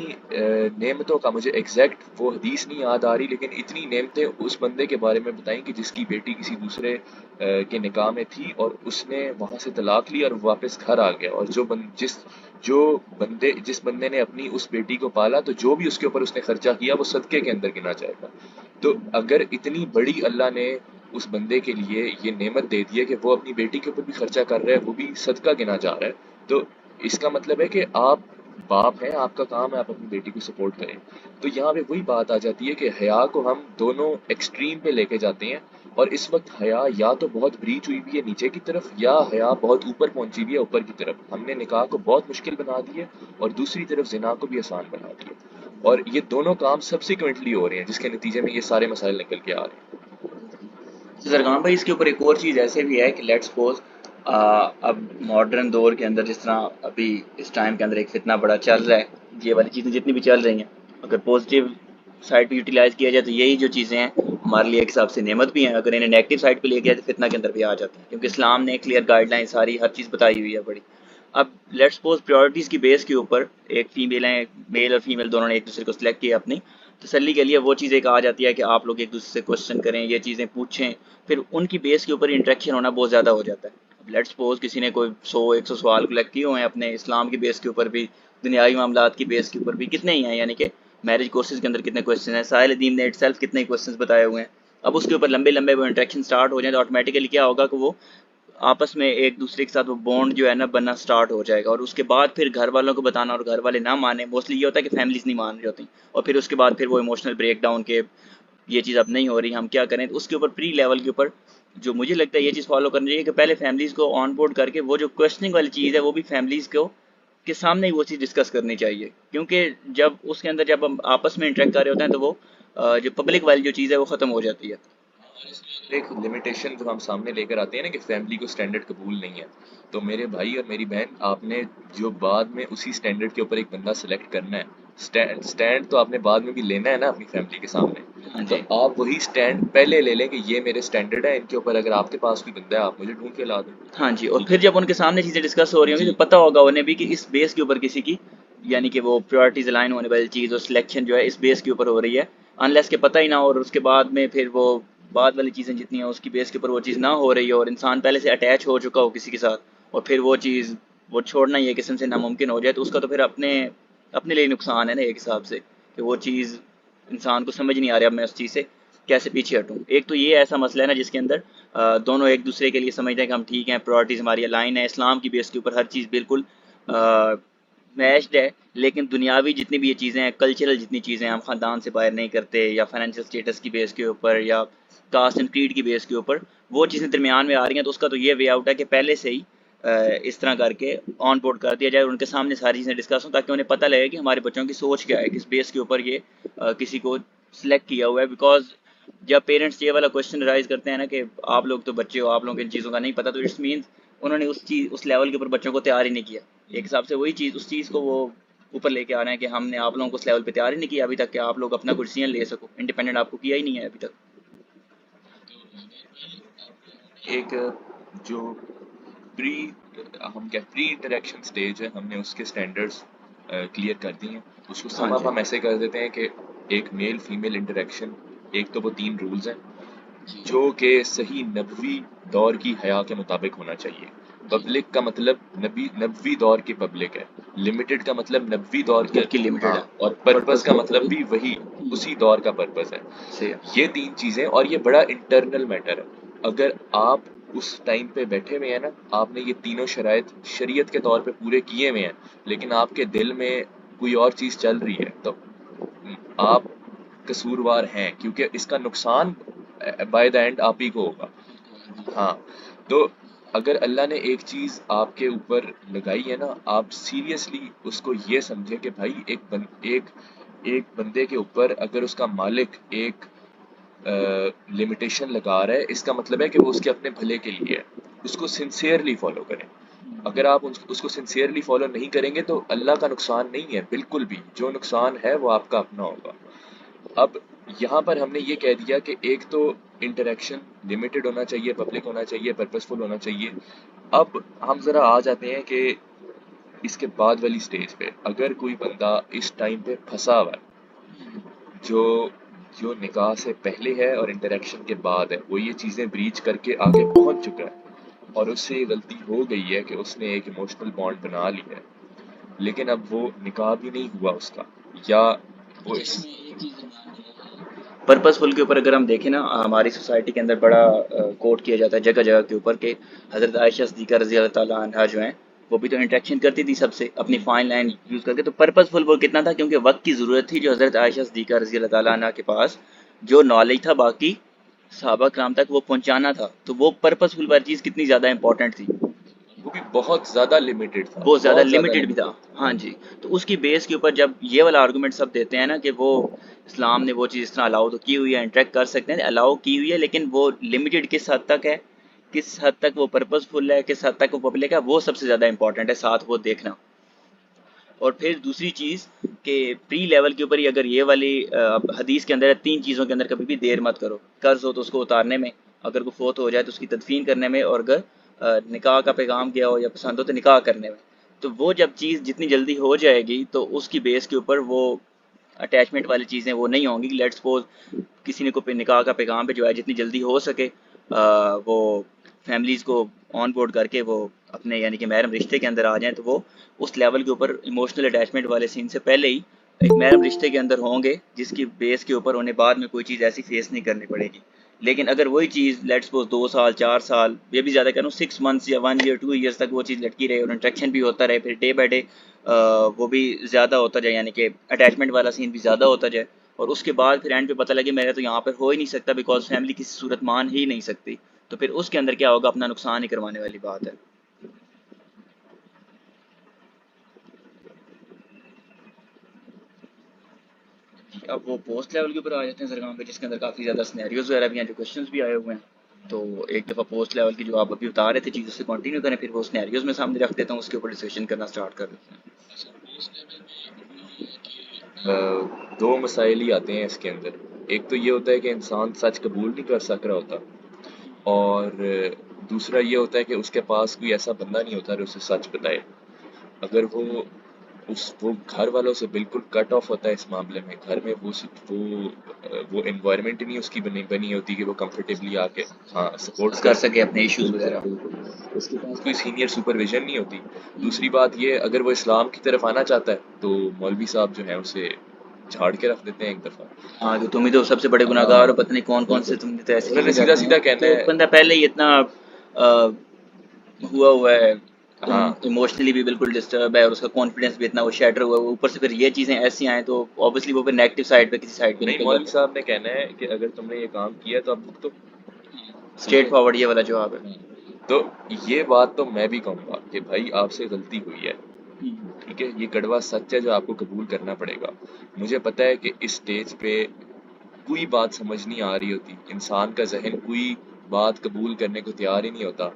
B: نعمتوں کا، مجھے ایگزیکٹ وہ حدیث نہیں یاد آ رہی، لیکن اتنی نعمتیں اس بندے کے بارے میں بتائیں کہ جس کی بیٹی کسی دوسرے کے نکاح میں تھی اور اس نے وہاں سے طلاق لی اور واپس گھر آ گیا، اور جس بندے نے اپنی اس بیٹی کو پالا تو جو بھی اس کے اوپر اس نے خرچہ کیا وہ صدقے کے اندر گنا جائے گا. تو اگر اتنی بڑی اللہ نے اس بندے کے لیے یہ نعمت دے دی ہے کہ وہ اپنی بیٹی کے اوپر بھی خرچہ کر رہا ہے، وہ بھی صدقہ گنا جا رہا ہے، تو اس کا مطلب ہے کہ آپ باپ ہیں، آپ کا کام ہے آپ اپنی بیٹی کو سپورٹ کریں. تو یہاں پہ وہی بات آ جاتی ہے کہ حیا کو ہم دونوں ایکسٹریم پہ لے کے جاتے ہیں، اور اس وقت حیا یا تو بہت بریچ ہوئی بھی ہے نیچے کی طرف، یا حیا بہت اوپر پہنچی بھی ہے اوپر کی طرف. ہم نے نکاح کو بہت مشکل بنا دی ہے اور دوسری طرف زنا کو بھی آسان بنا دیا، اور یہ دونوں کام سبسیکوینٹلی ہو رہے ہیں جس کے نتیجے میں یہ سارے مسائل نکل کے آ رہے ہیں.
A: زرگان بھائی اس کے اوپر ایک اور چیز ایسے بھی ہے کہ لیٹ سپوز اب ماڈرن دور کے اندر جس طرح ابھی اس ٹائم کے اندر ایک فتنہ بڑا چل رہا ہے، یہ والی چیزیں جتنی بھی چل رہی ہیں اگر پازیٹیو سائڈ پہ یوٹیلائز کیا جائے تو یہی جو چیزیں ہیں ہمارے لیے ایک حساب سے نعمت بھی ہیں، اگر انہیں نیگیٹو سائڈ پہ لے گیا تو فتنہ کے اندر بھی آ جاتے ہیں، کیونکہ اسلام نے کلیئر گائیڈ لائن ساری ہر چیز بتائی ہوئی ہے بڑی۔ اب لیٹس سپوز پریورٹیز کی بیس کے اوپر ایک فیمیل ہیں، میل اور فیمیل دونوں نے ایک دوسرے کو سلیکٹ کیا اپنی تسلی کے لیے، وہ چیز ایک آ جاتی ہے کہ آپ لوگ ایک دوسرے سے کوشچن کریں، یہ چیزیں پوچھیں، پھر ان کی بیس کے اوپر انٹریکشن ہونا بہت زیادہ ہو جاتا ہے۔ اب لیٹ سپوز کسی نے کوئی 100 سوال کلیکٹ کیے ہوئے ہیں اپنے اسلام کی بیس کے اوپر بھی، دنیاوی معاملات کی بیس کے اوپر بھی کتنے ہی ہیں، یعنی کہ میرج کورسز کے اندر کتنے کوشچن ہیں، ساحل ادیم نے اٹ سیلف کتنے کوشچنز بتائے ہوئے ہیں۔ اب اس کے اوپر لمبے لمبے وہ انٹریکشن سٹارٹ ہو جائیں تو آٹومیٹیکلی کیا ہوگا کہ وہ آپس میں ایک دوسرے کے ساتھ وہ بونڈ جو ہے نا بننا سٹارٹ ہو جائے گا، اور اس کے بعد پھر گھر والوں کو بتانا اور گھر والے نہ مانیں، موسٹلی یہ ہوتا ہے کہ فیملیز نہیں مان رہی ہوتی، اور پھر اس کے بعد پھر وہ ایموشنل بریک ڈاؤن کے یہ چیز اب نہیں ہو رہی، ہم کیا کریں، تو اس کے اوپر پری لیول کے اوپر جو مجھے لگتا ہے یہ چیز فالو کرنی چاہیے کہ پہلے فیملیز کو آن بورڈ کر کے وہ جو کوشچننگ والی چیز ہے وہ بھی فیملیز کو کے سامنے ہی وہ چیز ڈسکس کرنی چاہیے، کیونکہ جب اس کے اندر جب ہم آپس میں انٹریکٹ کر رہے ہوتے ہیں تو وہ جو پبلک والی جو چیز ہے وہ ختم ہو جاتی ہے۔
B: ایک لمیٹیشن جو ہم سامنے لے کر آتے ہیں نا کہ فیملی کو سٹینڈرڈ قبول نہیں ہے، تو میرے بھائی اور میری بہن، آپ نے جو بعد میں اسی سٹینڈرڈ کے اوپر ایک بندہ سلیکٹ کرنا ہے، سٹینڈ تو آپ نے بعد میں بھی لینا ہے نا اپنی فیملی کے سامنے،
A: ہاں
B: تو
A: جی،
B: آپ وہی سٹینڈ پہلے لے لیں کہ یہ میرے سٹینڈرڈ ہے، ان کے اوپر اگر آپ کے پاس کوئی بندہ ہے آپ مجھے ڈھونڈ کے لا دیں۔
A: ہاں جی، اور
B: ٹھیک
A: پھر
B: ہے
A: جب ان کے سامنے چیزیں ڈسکس ہو رہی ہوں گی تو پتہ ہوگا انہیں بھی کہ اس بیس کے اوپر کسی کی یعنی کہ وہ پریورٹیز الائن ہونے والی چیز اور سلیکشن جو ہے اس بیس کے اوپر ہو رہی ہے، انلیس کہ پتہ ہی نہ ہو، اور اس کے بعد میں پھر وہ بعد والی چیزیں جتنی ہیں اس کی بیس کے اوپر وہ چیز نہ ہو رہی ہے اور انسان پہلے سے اٹیچ ہو چکا ہو کسی کے ساتھ، اور پھر وہ چیز وہ چھوڑنا یہ قسم سے ناممکن ہو جائے، تو اس کا تو پھر اپنے لیے نقصان ہے نا ایک حساب سے، کہ وہ چیز انسان کو سمجھ نہیں آ رہا اب میں اس چیز سے کیسے پیچھے ہٹوں۔ ایک تو یہ ایسا مسئلہ ہے نا جس کے اندر دونوں ایک دوسرے کے لیے سمجھتے ہیں کہ ہم ٹھیک ہیں، پرائرٹیز ہماری الائن ہے، اسلام کی بیس کے اوپر ہر چیز بالکل میچڈ ہے، لیکن دنیاوی جتنی بھی یہ چیزیں ہیں، کلچرل جتنی چیزیں ہیں، ہم خاندان سے باہر نہیں کرتے، یا فائنینشیل اسٹیٹس کی بیس کے اوپر، یا کاسٹ اینڈ کریڈ کی بیس کے اوپر وہ چیزیں درمیان میں آ رہی ہیں، تو اس کا تو یہ وے آؤٹ ہے کہ پہلے سے ہی اس طرح کر کے آن بورڈ کر دیا جائے اور ان کے سامنے ساری چیزیں ڈسکس ہوں، تاکہ انہیں پتہ لگے کہ ہمارے بچوں کی سوچ کیا ہے، کس بیس کے اوپر یہ کسی کو سلیکٹ کیا ہوا ہے۔ بیکاز جب پیرنٹس یہ والا کوشچن رائز کرتے ہیں نا کہ آپ لوگ تو بچے ہو، آپ لوگوں کو ان چیزوں کا نہیں پتہ، تو اٹس مینس انہوں نے اس لیول کے اوپر بچوں کو تیار ہی نہیں کیا، ایک حساب سے وہی چیز اس چیز کو وہ اوپر لے کے آ رہے ہیں کہ ہم نے آپ لوگوں کو اس لیول پہ تیار ہی نہیں کیا ابھی تک کہ آپ لوگ اپنا کوئی ڈیسیژن لے سکو، انڈیپینڈنٹ آپ کو کیا ہی نہیں ہے ابھی تک۔
B: ایک جو پری ہم کیا پری انٹریکشن سٹیج ہے، ہم نے اس کے سٹینڈرڈز کلیئر کر دی ہیں، اس کو
A: ہاں
B: سم اپ
A: جی،
B: ہم ایسے کر دیتے ہیں کہ ایک میل فیمیل انٹریکشن، ایک تو وہ 3 رولز ہیں جو کہ صحیح نبوی دور کی حیا کے مطابق ہونا چاہیے۔
A: جی
B: پبلک کا مطلب نبوی دور کی پبلک ہے، لمیٹڈ کا مطلب نبوی دور کے،
A: خود کی لمیٹڈ
B: ہاں،
A: ہے،
B: اور پرپز
A: پرپز
B: کا
A: فل
B: مطلب بھی وہی اسی دور کا پرپز ہے۔
A: صحیح ہے۔
B: یہ 3 چیزیں، اور یہ بڑا انٹرنل میٹر ہے، اگر آپ اس ٹائم پہ بیٹھے ہوئے ہیں نا، آپ نے یہ تینوں شرائط شریعت کے طور پہ پورے کیے ہوئے ہیں، لیکن آپ کے دل میں کوئی اور چیز چل رہی ہے، تو آپ قصوروار ہیں، کیونکہ اس کا نقصان بائی دا اینڈ آپ ہی کو ہوگا۔ ہاں، تو اگر اللہ نے ایک چیز آپ کے اوپر لگائی ہے نا، آپ سیریسلی اس کو یہ سمجھے کہ بھائی ایک بندے کے اوپر اگر اس کا مالک ایک لمیٹیشن لگا رہا ہے، اس کا مطلب ہے کہ وہ اس کے اپنے بھلے کے لیے ہے، اس کو سنسیئرلی فالو کریں۔ اگر آپ اس کو سنسیئرلی فالو نہیں کریں گے تو اللہ کا نقصان نہیں ہے بالکل بھی، جو نقصان ہے وہ آپ کا اپنا ہوگا۔ اب یہاں پر ہم نے یہ کہہ دیا کہ ایک تو انٹریکشن لمیٹڈ ہونا چاہیے، پبلک ہونا چاہیے، پرپسفل ہونا چاہیے۔ اب ہم ذرا آ جاتے ہیں کہ اس کے بعد والی سٹیج پہ، اگر کوئی بندہ اس ٹائم پہ پھنسا ہوا ہے، جو نکاح سے پہلے ہے اور انٹریکشن کے بعد ہے، وہ یہ چیزیں بریچ کر کے آگے پہنچ چکا ہے، اور اس سے یہ غلطی ہو گئی ہے کہ اس نے ایک ایموشنل بانڈ بنا لی ہے، لیکن اب وہ نکاح بھی نہیں ہوا اس کا، یا وہ
A: پرپز فل کے اوپر اگر ہم دیکھیں نا، ہماری سوسائٹی کے اندر بڑا کوٹ کیا جاتا ہے جگہ جگہ کے اوپر کہ حضرت عائشہ صدیقہ رضی اللہ تعالیٰ عنہا جو ہیں وہ بھی تو انٹریکشن کرتی تھی سب سے اپنی فائن لائن یوز کر کے، تو پرپز فل وہ کتنا تھا، کیونکہ وقت کی ضرورت تھی جو حضرت عائشہ صدیقہ رضی اللہ تعالیٰ عنہ کے پاس جو نالج تھا باقی صحابہ کرام تک وہ پہنچانا تھا، تو وہ پرپز فل والی چیز کتنی زیادہ امپورٹنٹ تھی،
B: وہ بھی بہت زیادہ لمیٹڈ تھا،
A: بہت زیادہ
B: بہت زیادہ
A: لمیٹڈ بھی تھا۔
B: لمیٹڈ۔
A: ہاں جی، تو اس کی بیس کے اوپر جب یہ والا آرگومنٹ سب دیتے ہیں نا کہ وہ اسلام نے وہ چیز اس طرح الاؤ تو کی ہوئی ہے، انٹریکٹ کر سکتے ہیں، الاؤ کی ہوئی ہے، لیکن وہ لمیٹڈ کس حد تک ہے، کس حد تک وہ پرپز فل ہے، کس حد تک وہ پبلک ہے، وہ سب سے زیادہ امپورٹنٹ ہے، ساتھ وہ دیکھنا۔ اور پھر دوسری چیز کہ پری لیول کے اوپر ہی اگر یہ والی حدیث کے اندر ہے 3 چیزوں کے اندر کبھی بھی دیر مت کرو. قرض ہو تو اس کو اتارنے میں، اگر کوئی فوت ہو جائے تو اس کی تدفین کرنے میں، اور اگر نکاح کا پیغام گیا ہو یا پسند ہو تو نکاح کرنے میں. تو وہ جب چیز جتنی جلدی ہو جائے گی تو اس کی بیس کے اوپر وہ اٹیچمنٹ والی چیزیں وہ نہیں ہوں گی. لیٹ سپوز کسی نے کو نکاح کا پیغام پہ جو ہے جتنی جلدی ہو سکے وہ فیملیز کو آن بورڈ کر کے وہ اپنے یعنی کہ محرم رشتے کے اندر آ جائیں، تو وہ اس لیول کے اوپر ایموشنل اٹیچمنٹ والے سین سے پہلے ہی ایک محرم رشتے کے اندر ہوں گے، جس کی بیس کے اوپر انہیں بعد میں کوئی چیز ایسی فیس نہیں کرنی پڑے گی. لیکن اگر وہی چیز لیٹ سپوز 2 سال 4 سال یہ بھی زیادہ کہہ رہا ہوں 6 منتھس یا 1 ایئر 2 ایئرس تک وہ چیز لٹکی رہے اور انٹریکشن بھی ہوتا رہے، پھر ڈے بائی ڈے وہ بھی زیادہ ہوتا جائے، یعنی کہ اٹیچمنٹ والا سین بھی زیادہ ہوتا جائے، اور اس کے بعد پھر اینڈ پہ پتہ لگے میرے تو یہاں پر ہو ہی نہیں سکتا بیکاز فیملی کسی صورت مان ہی نہیں سکتی، تو پھر اس کے اندر کیا ہوگا، اپنا نقصان ہی کروانے والی بات ہے. اب وہ پوسٹ لیول کے اوپر آ جاتے ہیں سرگام پہ، جس کے اندر کافی زیادہ سینیریوز وغیرہ بھی ہیں، جو کوشچنس بھی آئے ہوئے ہیں. تو ایک دفعہ پوسٹ لیول کی جو آپ ابھی بتا رہے تھے چیزوں سے کنٹینیو کریں، پھر وہ سینیریوز میں سامنے رکھ دیتا ہوں، اس کے اوپر ڈسکشن کرنا سٹارٹ کر دیتے ہیں.
B: دو مسائل ہی آتے ہیں اس کے اندر. ایک تو یہ ہوتا ہے کہ انسان سچ قبول نہیں کر سک رہا ہوتا، اور دوسرا یہ ہوتا ہے کہ اس کے پاس کوئی ایسا بندہ نہیں ہوتا جو اسے سچ بتائے. اگر وہ گھر والوں سے بالکل کٹ آف ہوتا ہے اس معاملے میں، گھر میں وہ انوائرمنٹ نہیں اس کی بنی ہوتی کہ وہ کمفرٹیبلی آ کے سپورٹ
A: کر سکے اپنے ایشوز
B: بالکل
A: وغیرہ.
B: بالکل. اس کے پاس کوئی سینئر سپرویژن نہیں ہوتی. دوسری بات یہ، اگر وہ اسلام کی طرف آنا چاہتا ہے تو مولوی صاحب جو ہیں اسے جھاڑ کے رکھ دیتے ہیں ایک دفعہ.
A: ہاں کہ تم ہی تو سب سے بڑے گناہ گار ہو، پتہ نہیں کون کون سے تم نے تو ایسے
B: انہوں نے
A: لکھے
B: سیدھا
A: جاتے
B: سیدھا
A: ہیں.
B: کہنا
A: تو
B: ہے.
A: بندہ پہلے ہی اتنا ہوا ہے،
B: ہاں
A: ایموشنلی بھی بالکل ڈسٹرب ہے، اور اس کا کانفیڈنس بھی اتنا وہ شیٹر ہوا ہے، اوپر سے پھر یہ چیزیں ایسی آئیں تو اوبیسلی وہ پھر نیگیٹو سائڈ پہ کسی سائڈ پہ
B: نہیں،
A: نکل
B: مولوی
A: جاتے ہیں.
B: صاحب نے کہنا ہے کہ اگر تم نے یہ کام کیا تو اب بھگتو.
A: اسٹریٹ فارورڈ یہ والا جواب ہے.
B: تو یہ بات تو میں بھی کہوں گا کہ بھائی آپ سے غلطی ہوئی ہے، ٹھیک ہے، یہ کڑوا سچ ہے جو آپ کو قبول کرنا پڑے گا. مجھے پتہ ہے کہ اس سٹیج پہ کوئی بات سمجھ نہیں آ رہی ہوتی، انسان کا ذہن کوئی بات قبول کرنے کو تیار ہی نہیں ہوتا.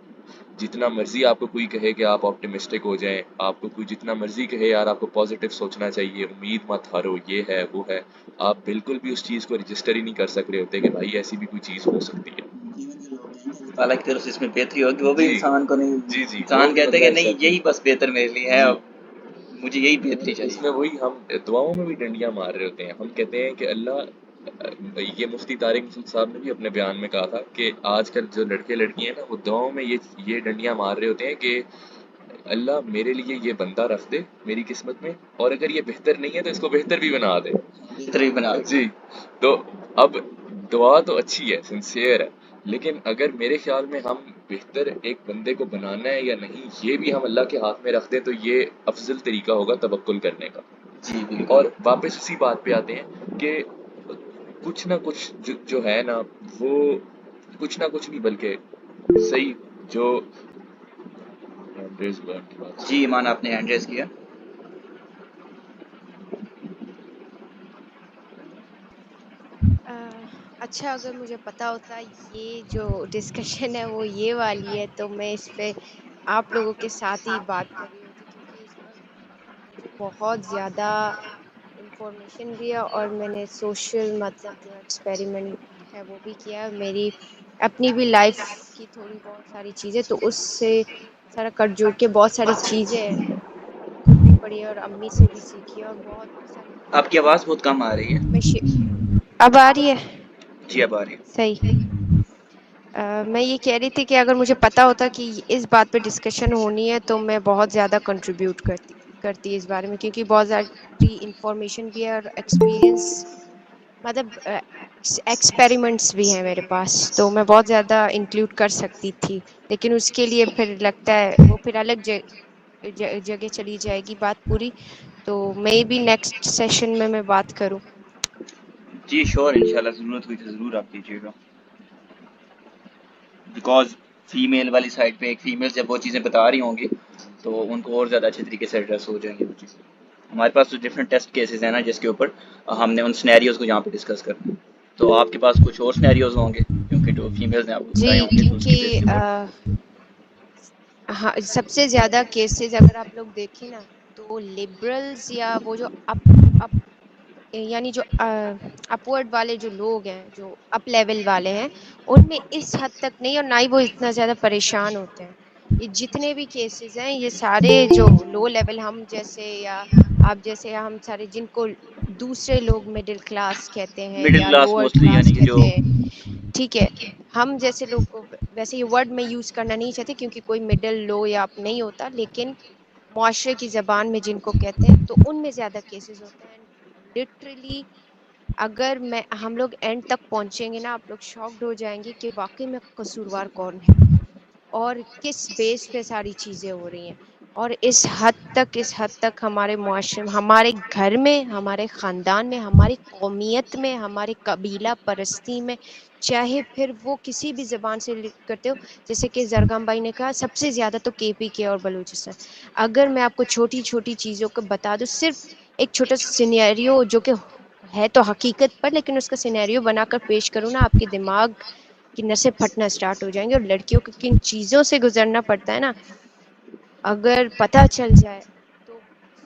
B: جتنا مرضی آپ کو کوئی کہے کہ آپ آپٹیمسٹک ہو جائیں، آپ کو کوئی جتنا مرضی کہے یار آپ کو پازیٹیو سوچنا چاہیے، امید مت ہارو، یہ ہے وہ ہے، آپ بالکل بھی اس چیز کو رجسٹر ہی نہیں کر سک رہے ہوتے کہ بھائی ایسی بھی کوئی چیز ہو سکتی ہے.
A: تعالیٰ کی طرف سے اس میں بہتری ہوگی، وہ بھی
B: جی
A: انسان کو نہیں،
B: جی جی، وہ
A: انسان
B: بھی
A: کہتے
B: بندہ
A: ہیں کہ نہیں
B: ایکسیپٹ
A: یہی بس بہتر میرے لیے ہے،
B: جی.
A: اب مجھے یہی بہتری
B: اس
A: چاہیے.
B: میں وہی ہم دعاؤں میں بھی ڈنڈیاں مار رہے ہوتے ہیں. ہم کہتے ہیں کہ اللہ، یہ مفتی طارق مسعود صاحب نے بھی اپنے بیان میں کہا تھا کہ آج کل جو لڑکے لڑکی ہیں نا وہ دعاؤں میں یہ ڈنڈیاں مار رہے ہوتے ہیں کہ اللہ میرے لیے یہ بندہ رکھ دے میری قسمت میں، اور اگر یہ بہتر نہیں ہے تو اس کو بہتر بھی بنا دے.
A: بہتر بھی بنا دے.
B: جی. تو اب دعا تو اچھی ہے، سنسیئر ہے، لیکن اگر میرے خیال میں ہم بہتر ایک بندے کو بنانا ہے یا نہیں یہ بھی ہم اللہ کے ہاتھ میں رکھ دیں تو یہ افضل طریقہ ہوگا توکل کرنے کا.
A: جی
B: اور
A: بالکل.
B: واپس اسی بات پہ آتے ہیں کہ کچھ نہ کچھ جو ہے نا وہ کچھ نہ کچھ نہیں بلکہ صحیح جو
A: جی ایمان آپ نے ہینڈ ریز کیا.
D: اچھا، اگر مجھے پتا ہوتا یہ جو ڈسکشن ہے وہ یہ والی ہے تو میں اس پہ آپ لوگوں کے ساتھ ہی بات کر رہی ہوتی، کیونکہ اس پر مجھے بہت زیادہ انفارمیشن بھی ہے، اور میں نے سوشل مطلب جو ایکسپیریمنٹ ہے وہ بھی کیا ہے، میری اپنی بھی لائف کی تھوڑی بہت ساری چیزیں، تو اس سے سارا کٹ جوڑ کے بہت ساری چیزیں خود بھی پڑھی ہے اور امی سے بھی سیکھی ہے، اور بہت ساری
A: آپ کی آواز بہت کم آ رہی ہے.
D: میں اب آ رہی ہے
A: جی اب آ رہی ہے.
D: صحیح. میں یہ کہہ رہی تھی کہ اگر مجھے پتا ہوتا کہ اس بات پہ ڈسکشن ہونی ہے تو میں بہت زیادہ کنٹریبیوٹ کرتی اس بارے میں، کیونکہ بہت زیادہ انفارمیشن بھی ہے اور ایکسپیرینس مطلب ایکسپیریمنٹس بھی ہیں میرے پاس، تو میں بہت زیادہ انکلوڈ کر سکتی تھی، لیکن اس کے لیے پھر لگتا ہے وہ پھر الگ جگہ چلی جائے گی بات پوری، تو میں بھی نیکسٹ سیشن میں بات کروں.
A: جی شور، انشاءاللہ ضرورت ہوئی تو ضرور آپ کیجیے گا، بیکاز فیمیل والی سائڈ پہ ایک فیمیل جب وہ چیزیں بتا رہی ہوں گی تو ان کو اور زیادہ اچھے طریقے سے ایڈریس ہو جائیں گی وہ چیزیں. ہمارے پاس تو ڈفرینٹ ٹیسٹ کیسز ہیں نا جس کے اوپر ہم نے ان سینیریوز کو یہاں پہ ڈسکس کرنا ہے، تو آپ کے پاس کچھ اور سینیریوز ہوں گے کیونکہ جو فیمیلز نے آپ کو بتائے
D: جی،
A: ہوں گے تو اس کی بیس
D: کیونکہ
A: کے اوپر.
D: ہاں سب سے زیادہ کیسز اگر آپ لوگ دیکھیں نا تو لبرلز یا وہ جو اپ یعنی جو اپورڈ والے جو لوگ ہیں، جو اپ لیول والے ہیں، ان میں اس حد تک نہیں، اور نہ ہی وہ اتنا زیادہ پریشان ہوتے ہیں. یہ جتنے بھی کیسز ہیں یہ سارے جو لو لیول ہم جیسے یا آپ جیسے یا ہم سارے جن کو دوسرے لوگ مڈل کلاس کہتے ہیں
A: مڈل
D: یا
A: کلاس
D: لوور
A: موسٹلی،
D: کلاس
A: یعنی کہ جو
D: کہتے ہیں، ٹھیک ہے، ہم جیسے لوگ کو ویسے یہ ورڈ میں یوز کرنا نہیں چاہتے کیونکہ کوئی مڈل لو یا اپ نہیں ہوتا، لیکن معاشرے کی زبان میں جن کو کہتے ہیں تو ان میں زیادہ کیسز ہوتے ہیں. لٹرلی اگر ہم لوگ اینڈ تک پہنچیں گے نا، آپ لوگ شاکڈ ہو جائیں گے کہ واقعی میں قصوروار کون ہے اور کس بیس پہ ساری چیزیں ہو رہی ہیں. اور اس حد تک ہمارے معاشرے میں، ہمارے گھر میں، ہمارے خاندان میں، ہماری قومیت میں، ہمارے قبیلہ پرستی میں، چاہے پھر وہ کسی بھی زبان سے کرتے ہو، جیسے کہ زرگام بھائی نے کہا سب سے زیادہ تو کے پی کے اور بلوچستان. اگر میں آپ کو چھوٹی چھوٹی چیزوں کو بتا دوں، صرف ایک چھوٹا سینیریو جو کہ ہے تو حقیقت پر، لیکن اس کا سینیریو بنا کر پیش کروں نا، آپ کے دماغ کی نسیں پھٹنا اسٹارٹ ہو جائیں گے. اور لڑکیوں کو کن چیزوں سے گزرنا پڑتا ہے نا، اگر پتہ چل جائے تو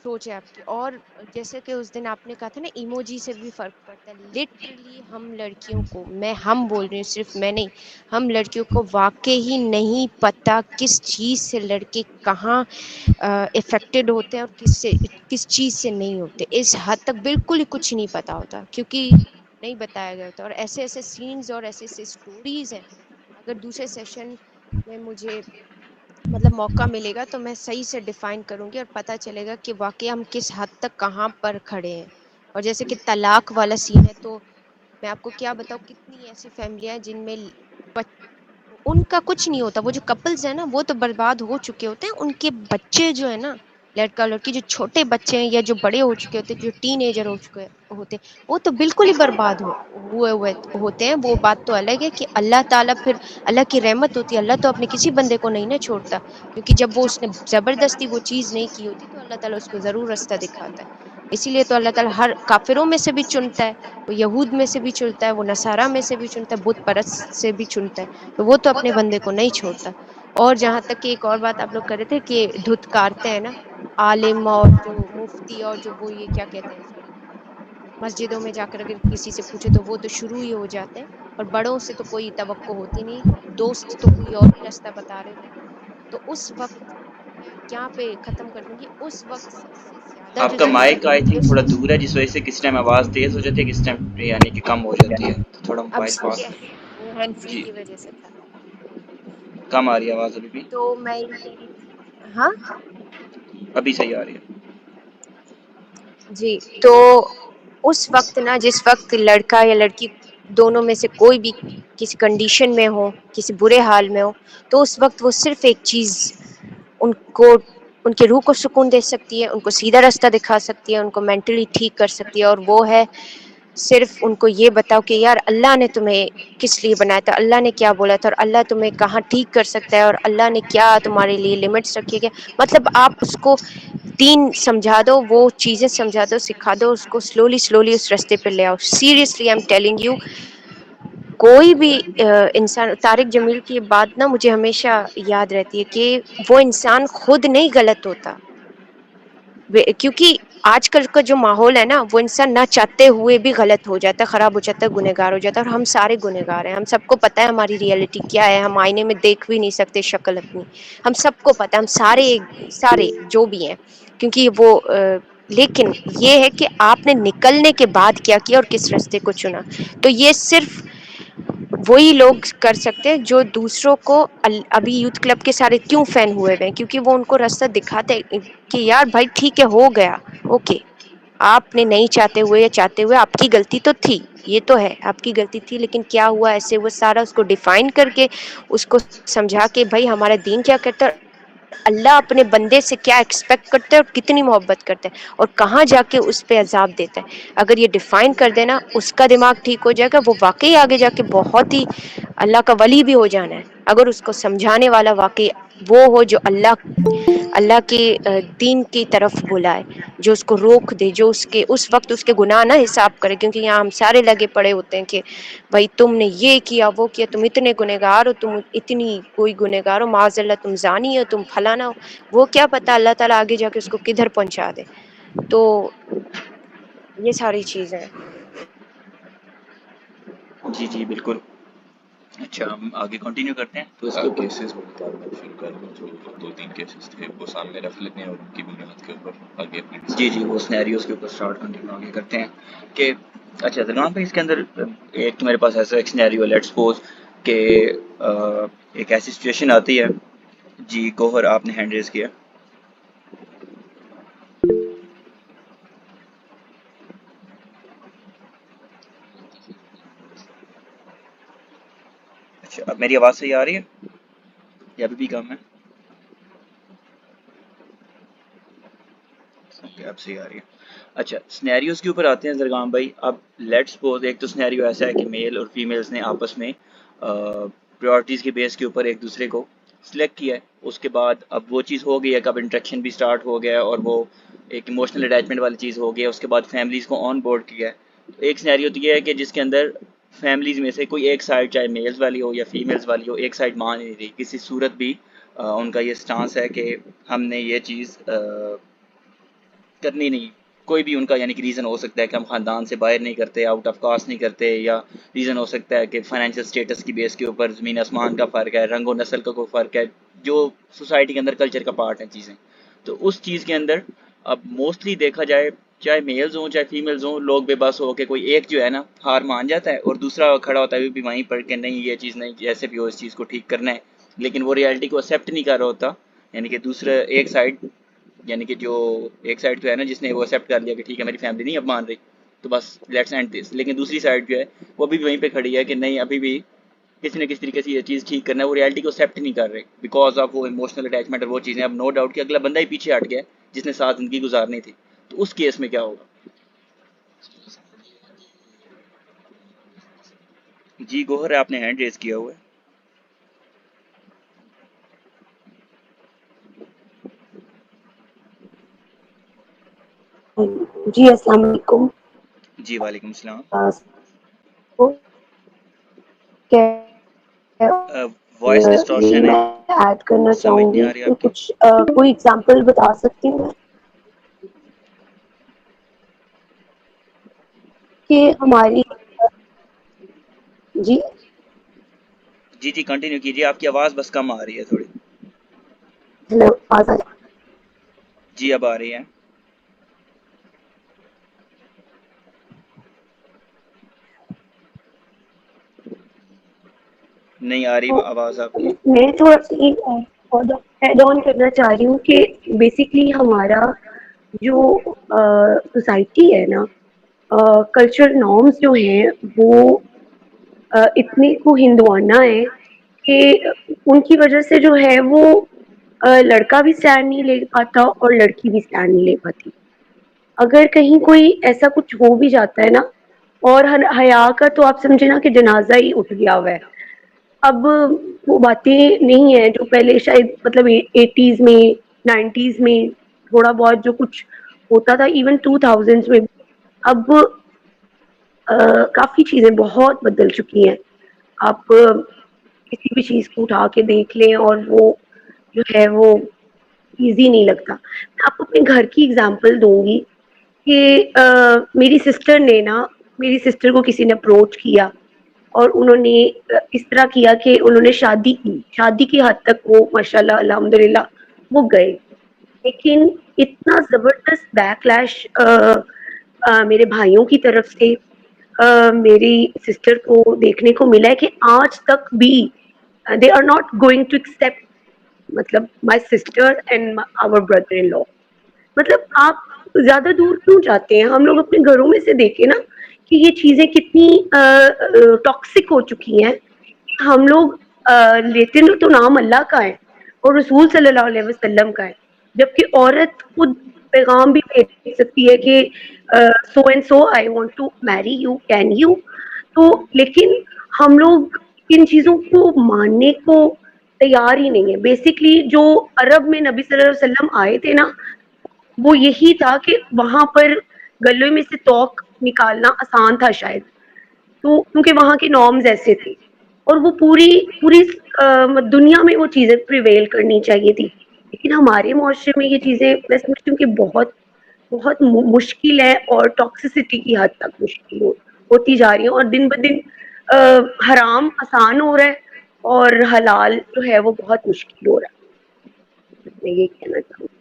D: سوچ ہے آپ کی. اور جیسے کہ اس دن آپ نے کہا تھا نا ایموجی سے بھی فرق پڑتا ہے، لٹرلی ہم لڑکیوں کو، ہم بول رہی ہوں، صرف میں نہیں، ہم لڑکیوں کو واقعی ہی نہیں پتہ کس چیز سے لڑکے کہاں افیکٹڈ ہوتے ہیں اور کس چیز سے نہیں ہوتے. اس حد تک بالکل ہی کچھ نہیں پتہ ہوتا کیونکہ نہیں بتایا گیا ہوتا. اور ایسے ایسے سینز اور ایسے ایسے اسٹوریز ہیں، اگر دوسرے سیشن میں مجھے مطلب موقع ملے گا تو میں صحیح سے ڈیفائن کروں گی اور پتہ چلے گا کہ واقعی ہم کس حد تک کہاں پر کھڑے ہیں. اور جیسے کہ طلاق والا سین ہے، تو میں آپ کو کیا بتاؤں، کتنی ایسی فیملیاں ہیں جن میں ان کا کچھ نہیں ہوتا، وہ جو کپلز ہیں نا وہ تو برباد ہو چکے ہوتے ہیں، ان کے بچے جو ہیں نا، لڑکا لڑکی جو چھوٹے بچے ہیں یا جو بڑے ہو چکے ہوتے ہیں، جو ٹین ایجر ہو چکے ہوتے ہیں، وہ تو بالکل ہی برباد ہوئے ہوتے ہیں. وہ بات تو الگ ہے کہ اللہ تعالیٰ پھر اللہ کی رحمت ہوتی ہے، اللہ تو اپنے کسی بندے کو نہیں نہ چھوڑتا، کیونکہ جب وہ اس نے زبردستی وہ چیز نہیں کی ہوتی تو اللہ تعالیٰ اس کو ضرور رستہ دکھاتا ہے. اسی لیے تو اللہ تعالیٰ ہر کافروں میں سے بھی چنتا ہے، وہ یہود میں سے بھی چنتا ہے، وہ نصارہ میں سے بھی چنتا ہے، بت پرست سے بھی چنتا ہے، تو وہ تو اپنے بندے کو نہیں چھوڑتا. اور جہاں تک کہ ایک اور بات آپ لوگ کر رہے تھے کہ دھتکارتے ہیں نا عالم اور جو مفتی اور جو وہ یہ کیا کہتے ہیں، سوری، مسجدوں میں جا کر اگر کسی سے پوچھے تو وہ تو شروع ہی ہو جاتے ہیں، اور بڑوں سے تو کوئی توقع ہوتی نہیں، دوست تو کوئی اور ہی راستہ بتا رہے ہوتے ہیں. تو اس وقت میں یہاں پہ ختم کر دوں گی، اس وقت سب سے زیادہ
A: آپ
D: جو
A: کا
D: چیزیں
A: مائک آئی
D: ہوتی
A: تھنک تھوڑا
D: ہیں
A: دور ہے، جس وجہ سے کس ٹائم آواز تیز ہو جاتی ہے، کس ٹائم یعنی کہ کم ہو جاتی ہے، تو تھوڑا
D: اب
A: موبائل
D: ٹھیک
A: پاس.
D: ہے، وہ ہینڈ فری
A: جی
D: کی وجہ سے تھا.
A: کم آ رہی ہے آواز ابھی بھی؟
D: تو میں یہ کہہ رہی تھی، ہاں
A: ابھی صحیح آ رہی ہے.
D: جی، تو اس وقت نا، جس وقت لڑکا یا لڑکی دونوں میں سے کوئی بھی کسی کنڈیشن میں ہو، کسی برے حال میں ہو، تو اس وقت وہ صرف ایک چیز ان کو، ان کے روح کو سکون دے سکتی ہے، ان کو سیدھا راستہ دکھا سکتی ہے، ان کو مینٹلی ٹھیک کر سکتی ہے، اور وہ ہے صرف ان کو یہ بتاؤ کہ یار اللہ نے تمہیں کس لیے بنایا تھا، اللہ نے کیا بولا تھا، اور اللہ تمہیں کہاں ٹھیک کر سکتا ہے، اور اللہ نے کیا تمہارے لیے لمٹس رکھی گئے. مطلب آپ اس کو دین سمجھا دو، وہ چیزیں سمجھا دو، سکھا دو اس کو، سلولی اس راستے پہ لے آؤ. Seriously I am telling you, کوئی بھی انسان، طارق جمیل کی یہ بات نا مجھے ہمیشہ یاد رہتی ہے کہ وہ انسان خود نہیں غلط ہوتا، کیونکہ آج کل کا جو ماحول ہے نا، وہ انسان نہ چاہتے ہوئے بھی غلط ہو جاتا ہے، خراب ہو جاتا ہے، گنہگار ہو جاتا ہے. اور ہم سارے گنہگار ہیں، ہم سب کو پتہ ہے ہماری ریئلٹی کیا ہے، ہم آئینے میں دیکھ بھی نہیں سکتے شکل اپنی، ہم سب کو پتہ ہے، ہم سارے جو بھی ہیں، کیونکہ وہ لیکن یہ ہے کہ آپ نے نکلنے کے بعد کیا کیا اور کس راستے کو چنا. تو یہ صرف وہی لوگ کر سکتے ہیں جو دوسروں کو، ابھی یوتھ کلب کے سارے کیوں فین ہوئے ہوئے ہیں، کیونکہ وہ ان کو راستہ دکھاتے کہ یار بھائی ٹھیک ہے، ہو گیا، اوکے، آپ نے نہیں چاہتے ہوئے یا چاہتے ہوئے، آپ کی غلطی تو تھی، یہ تو ہے آپ کی غلطی تھی، لیکن کیا ہوا، ایسے وہ سارا اس کو ڈیفائن کر کے، اس کو سمجھا کہ بھائی ہمارا دین کیا کہتا ہے، اللہ اپنے بندے سے کیا ایکسپیکٹ کرتے ہیں اور کتنی محبت کرتے ہیں، اور کہاں جا کے اس پہ عذاب دیتا ہے. اگر یہ ڈیفائن کر دینا، اس کا دماغ ٹھیک ہو جائے گا، وہ واقعی آگے جا کے بہت ہی اللہ کا ولی بھی ہو جانا ہے، اگر اس کو سمجھانے والا واقعی وہ ہو جو اللہ کے دین کی طرف بلائے، جو اس کو روک دے، جو اس وقت اس کے گناہ نہ حساب کرے، کیونکہ یہاں ہم سارے لگے پڑے ہوتے ہیں کہ بھائی تم نے یہ کیا وہ کیا، تم اتنے گنہگار ہو، تم اتنی کوئی گنہگار ہو، معاذ اللہ تم زانی ہو، تم فلانا ہو. وہ کیا پتہ اللہ تعالیٰ آگے جا کے اس کو کدھر پہنچا دے. تو یہ ساری چیزیں ہیں.
A: جی جی بالکل. اچھا ہم آگے کنٹینیو کرتے ہیں تو اس کے اوپر
B: کیسز میں بتا رہا ہوں شروع کر لوں، جو 2-3 کیسز تھے وہ سامنے رکھ لیتے ہیں اور ان کی بنیاد کے اوپر آگے اپنی
A: جی جی وہ سنیریوز کے اوپر اسٹارٹ کنٹینیو آگے کرتے ہیں کہ اچھا سلمان بھائی اس کے اندر ایک تو میرے پاس ایسا ایک سنیریو ہے، لیٹ سپوز کہ ایک ایسی سچویشن آتی ہے. جی گوہر آپ نے ہینڈ ریز کیا. اچھا اب میری آواز صحیح آ رہی ہے یا ابھی بھی کم ہے؟ اب صحیح آ رہی ہے. اچھا سنیریوز کے اوپر آتے ہیں زرگام بھائی. اب لیٹ سپوز ایک تو سنیریو ایسا ہے کہ میل اور فیمیلز نے آپس میں پریورٹیز کے بیس کے اوپر ایک دوسرے کو سلیکٹ کیا ہے. اس کے بعد اب وہ چیز ہو گئی ہے کہ اب انٹریکشن بھی سٹارٹ ہو گیا ہے اور وہ ایک ایموشنل اٹیچمنٹ والی چیز ہو گئی ہے. اس کے بعد فیملیز کو آن بورڈ کیا ہے. تو ایک سنیریو تو یہ ہے کہ جس کے اندر فیملیز میں سے کوئی ایک سائڈ چاہے میلز والی ہو یا فیمیلز والی ہو ایک سائڈ مان نہیں رہی کسی صورت بھی. ان کا یہ سٹانس ہے کہ ہم نے یہ چیز کرنی نہیں. کوئی بھی ان کا یعنی کہ ریزن ہو سکتا ہے کہ ہم خاندان سے باہر نہیں کرتے، آؤٹ آف کاسٹ نہیں کرتے، یا ریزن ہو سکتا ہے کہ فائنینشیل اسٹیٹس کی بیس کے اوپر زمین آسمان کا فرق ہے، رنگ و نسل کا کوئی فرق ہے، جو سوسائٹی کے اندر کلچر کا پارٹ ہیں چیزیں. تو اس چیز کے اندر اب موسٹلی دیکھا جائے چاہے میلز ہوں چاہے فیمیلز ہوں لوگ بے بس ہو کہ کوئی ایک جو ہے نا ہار مان جاتا ہے اور دوسرا کھڑا ہوتا ہے وہ بھی وہیں پر کہ نہیں یہ چیز نہیں، جیسے بھی ہو اس چیز کو ٹھیک کرنا ہے. لیکن وہ ریالٹی کو ایکسیپٹ نہیں کر رہا ہوتا. یعنی کہ دوسرا ایک سائڈ یعنی کہ جو ایک سائڈ تو ہے نا جس نے وہ ایکسیپٹ کر لیا کہ ٹھیک ہے میری فیملی نہیں اب مان رہی تو بس لیٹس اینڈ دس. لیکن دوسری سائڈ جو ہے وہ ابھی بھی وہیں پہ کھڑی ہے کہ نہیں ابھی بھی کسی نہ کسی طریقے سے یہ چیز ٹھیک کرنا ہے. وہ ریالٹی کو ایکسیپٹ نہیں کر رہے بیکاز آف وہ ایموشنل اٹیچمنٹ اور وہ چیزیں. اب نو ڈاؤٹ کہ اگلا بندہ ہی پیچھے ہٹ گیا جس نے ساتھ زندگی گزارنی تھی. تو اس کیس میں کیا ہوگا؟ جی گوہر آپ نے ہینڈ ریز کیا ہوا ہے.
E: جی السلام علیکم.
A: جی وعلیکم السلام. وائس ڈسٹورشن ہے،
E: میں ایڈ کرنا
A: سمجھ
E: چاہوں
A: نہیں
E: گی
A: آ رہی
E: تو
A: آپ کی.
E: کچھ کوئی اگزامپل بتا سکتی ہوں کہ ہماری جی
A: جی جی کنٹینیو کیجیے، آپ کی آواز بس کم آ رہی ہے تھوڑی.
E: ہیلو
A: جی اب آ رہی ہے. نہیں آ رہی آواز آپ کی.
E: میں تھوڑا سا ایڈ آن کرنا چاہ رہی ہوں کہ بیسکلی ہمارا جو سوسائٹی ہے نا، کلچرل نارمس جو ہیں وہ اتنے کو ہندوانہ ہے کہ ان کی وجہ سے جو ہے وہ لڑکا بھی اسٹینڈ نہیں لے پاتا اور لڑکی بھی اسٹینڈ نہیں لے پاتی. اگر کہیں کوئی ایسا کچھ ہو بھی جاتا ہے نا، اور حیا کا تو آپ سمجھے نا کہ جنازہ ہی اٹھ گیا ہوا ہے. اب وہ باتیں نہیں ہیں جو پہلے شاید مطلب 80s میں 90s میں تھوڑا بہت جو کچھ ہوتا تھا، ایون 2000s میں. اب کافی چیزیں بہت بدل چکی ہیں. آپ کسی بھی چیز کو اٹھا کے دیکھ لیں اور وہ جو ہے وہ ایزی نہیں لگتا. میں آپ کو اپنے گھر کی اگزامپل دوں گی کہ میری سسٹر کو کسی نے اپروچ کیا اور انہوں نے اس طرح کیا کہ انہوں نے شادی کی حد تک وہ ماشاء اللہ الحمدللہ وہ گئے. لیکن اتنا زبردست بیک لیش میرے بھائیوں کی طرف سے میری سسٹر کو دیکھنے کو ملا ہے کہ آج تک بھی they are not going to accept مطلب my sister and our brother in law. مطلب آپ زیادہ دور کیوں جاتے ہیں؟ ہم لوگ اپنے گھروں میں سے دیکھیں نا کہ یہ چیزیں کتنی ٹاکسک ہو چکی ہیں. ہم لوگ لیتے تو نام اللہ کا ہے اور رسول صلی اللہ علیہ وسلم کا ہے، جبکہ عورت خود پیغام بھی بھیج سکتی ہے کہ so and so I want to marry you, can you. تو لیکن ہم لوگ ان چیزوں کو ماننے کو تیار ہی نہیں ہے. بیسکلی جو عرب میں نبی صلی اللہ علیہ وسلم آئے تھے نا, وہ یہی تھا کہ وہاں پر گلے میں سے توق نکالنا آسان تھا شاید, تو کیونکہ وہاں کے نارمز ایسے تھے, اور وہ پوری پوری دنیا میں وہ چیزیں پریویل کرنی چاہیے تھی. لیکن ہمارے معاشرے میں یہ چیزیں میں سمجھتی ہوں کہ بہت بہت مشکل ہے, اور ٹاکسیسٹی کی حد تک مشکل ہوتی جا رہی ہے, اور دن بدن حرام آسان ہو رہا ہے اور حلال جو ہے وہ بہت مشکل ہو رہا ہے. میں یہ کہنا چاہوں گی.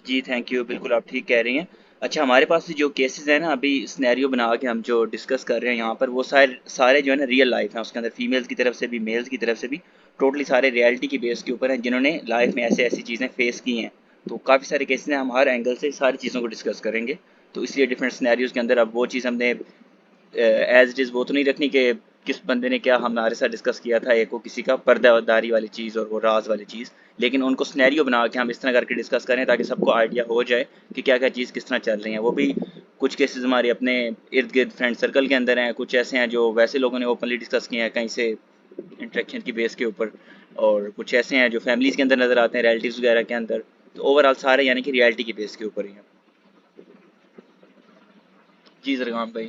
A: جی تھینک یو, بالکل آپ ٹھیک کہہ رہی ہیں. اچھا ہمارے پاس جو کیسز ہیں نا ابھی سنیریو بنا کے ہم جو ڈسکس کر رہے ہیں یہاں پر, وہ سارے جو ہے نا ریئل لائف ہیں. اس کے اندر فیمیلز کی طرف سے بھی میلز کی طرف سے بھی ٹوٹلی سارے ریالٹی کی بیس کے اوپر ہیں, جنہوں نے لائف میں ایسی چیزیں فیس کی ہیں. تو کافی سارے کیسز ہیں, ہم ہر اینگل سے ساری چیزوں کو ڈسکس کریں گے. تو اس لیے ڈفرینٹ سنیریوز کے اندر اب وہ چیز ہم نے ایز اٹ از وہ تو نہیں رکھنی کہ کس بندے نے کیا ہمارے ساتھ ڈسکس کیا تھا, ایک وہ کسی کا پردہ داری والی چیز اور وہ راز والی چیز, لیکن ان کو سنیریو بنا کے ہم اس طرح کر کے ڈسکس کریں تاکہ سب کو آئیڈیا ہو جائے کہ کیا کیا چیز کس طرح چل رہی ہیں. وہ بھی کچھ کیسز ہمارے اپنے ارد گرد فرینڈ سرکل کے اندر ہیں, کچھ ایسے ہیں جو ویسے لوگوں نے اوپنلی ڈسکس کیے ہیں کہیں سے انٹریکشن کی بیس کے اوپر, اور کچھ ایسے ہیں جو فیملیز کے اندر نظر آتے ہیں, ریلیٹیوز وغیرہ کے اندر. تو اوور آل سارے یعنی کہ ریالٹی کی بیس کے اوپر ہی ہیں. جی زرگام بھائی.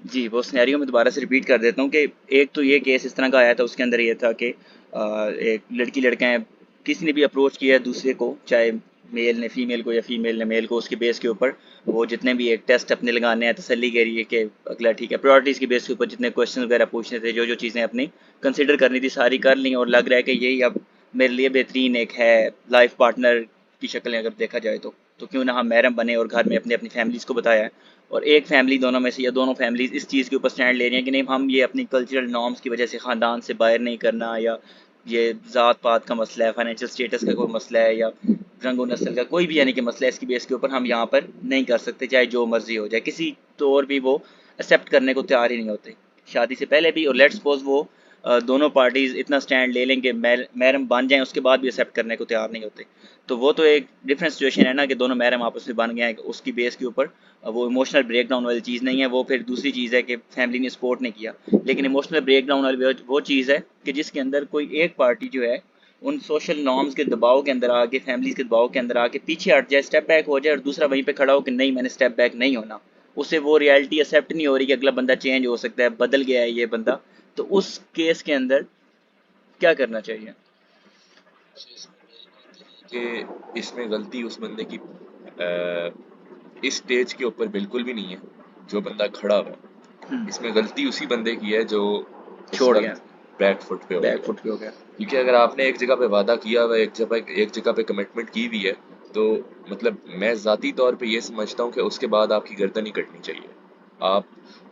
A: جی وہ سنیریو میں دوبارہ سے ریپیٹ کر دیتا ہوں کہ ایک تو یہ کیس اس طرح کا آیا تھا, اس کے اندر یہ تھا کہ ایک لڑکی لڑکا ہے, کسی نے بھی اپروچ کیا ہے دوسرے کو, چاہے میل نے فیمیل کو یا فیمیل نے میل کو, اس کے بیس کے اوپر وہ جتنے بھی ایک ٹیسٹ اپنے لگانے ہیں تسلی کے لیے کہ اگلا ٹھیک ہے, پرائرٹیز کی بیس کے اوپر جتنے کوشچن وغیرہ پوچھنے تھے, جو چیزیں اپنی کنسیڈر کرنی تھی ساری کر لیں, اور لگ رہا ہے کہ یہی اب میرے لیے بہترین ایک ہے لائف پارٹنر کی شکل اگر دیکھا جائے تو کیوں نہ ہم محرم بنے, اور گھر میں اپنی فیملیز کو بتایا ہے. اور ایک فیملی دونوں میں سے یا دونوں فیملیز اس چیز کے اوپر سٹینڈ لے رہی ہیں کہ نہیں ہم یہ اپنی کلچرل نارمز کی وجہ سے خاندان سے باہر نہیں کرنا, یا یہ ذات پات کا مسئلہ ہے, فائنینشیل سٹیٹس کا کوئی مسئلہ ہے, یا رنگ و نسل کا کوئی بھی یعنی کہ مسئلہ ہے, اس کی بیس کے اوپر ہم یہاں پر نہیں کر سکتے, چاہے جو مرضی ہو جائے. کسی طور بھی وہ ایکسیپٹ کرنے کو تیار ہی نہیں ہوتے شادی سے پہلے بھی, اور لیٹ سپوز وہ دونوں پارٹیز اتنا سٹینڈ لے لیں کہ محرم بن جائیں, اس کے بعد بھی ایکسیپٹ کرنے کو تیار نہیں ہوتے. تو وہ تو ایک ڈفرینٹ سچویشن ہے نا کہ دونوں محرم آپس میں بن گئے ہیں, اس کی بیس کے اوپر وہ ایموشنل بریک ڈاؤن والی چیز نہیں ہے. وہ پھر دوسری چیز ہے کہ فیملی نے سپورٹ نہیں کیا, لیکن ایموشنل بریک ڈاؤن والی وہ چیز ہے کہ جس کے اندر کوئی ایک پارٹی جو ہے ان سوشل نارمز کے دباؤ کے اندر آ کے, فیملیز کے دباؤ کے اندر آ کے پیچھے ہٹ جائے, اسٹیپ بیک ہو جائے, اور دوسرا وہیں پہ کھڑا ہو کہ نہیں میں نے اسٹیپ بیک نہیں ہونا, اسے وہ ریالٹی ایکسیپٹ نہیں ہو رہی کہ اگلا بندہ چینج ہو سکتا ہے, بدل گیا ہے یہ بندہ. تو اس کیس کے اندر کیا کرنا چاہیے؟
B: کہ اس میں غلطی اس بندے کی اس سٹیج کے اوپر بالکل بھی نہیں ہے جو بندہ کھڑا ہوا, اس میں غلطی اسی بندے کی ہے جو اس
A: چھوڑ گیا,
B: وقت بیک فٹ پہ ہو
A: بیک
B: گیا.
A: فٹ پہ ہو گیا.
B: کیونکہ اگر آپ نے ایک جگہ پہ وعدہ کیا ہوا, ایک جگہ پہ کمٹمنٹ کی ہوئی ہے, تو مطلب میں ذاتی طور پہ یہ سمجھتا ہوں کہ اس کے بعد آپ کی گردن نہیں کٹنی چاہیے. آپ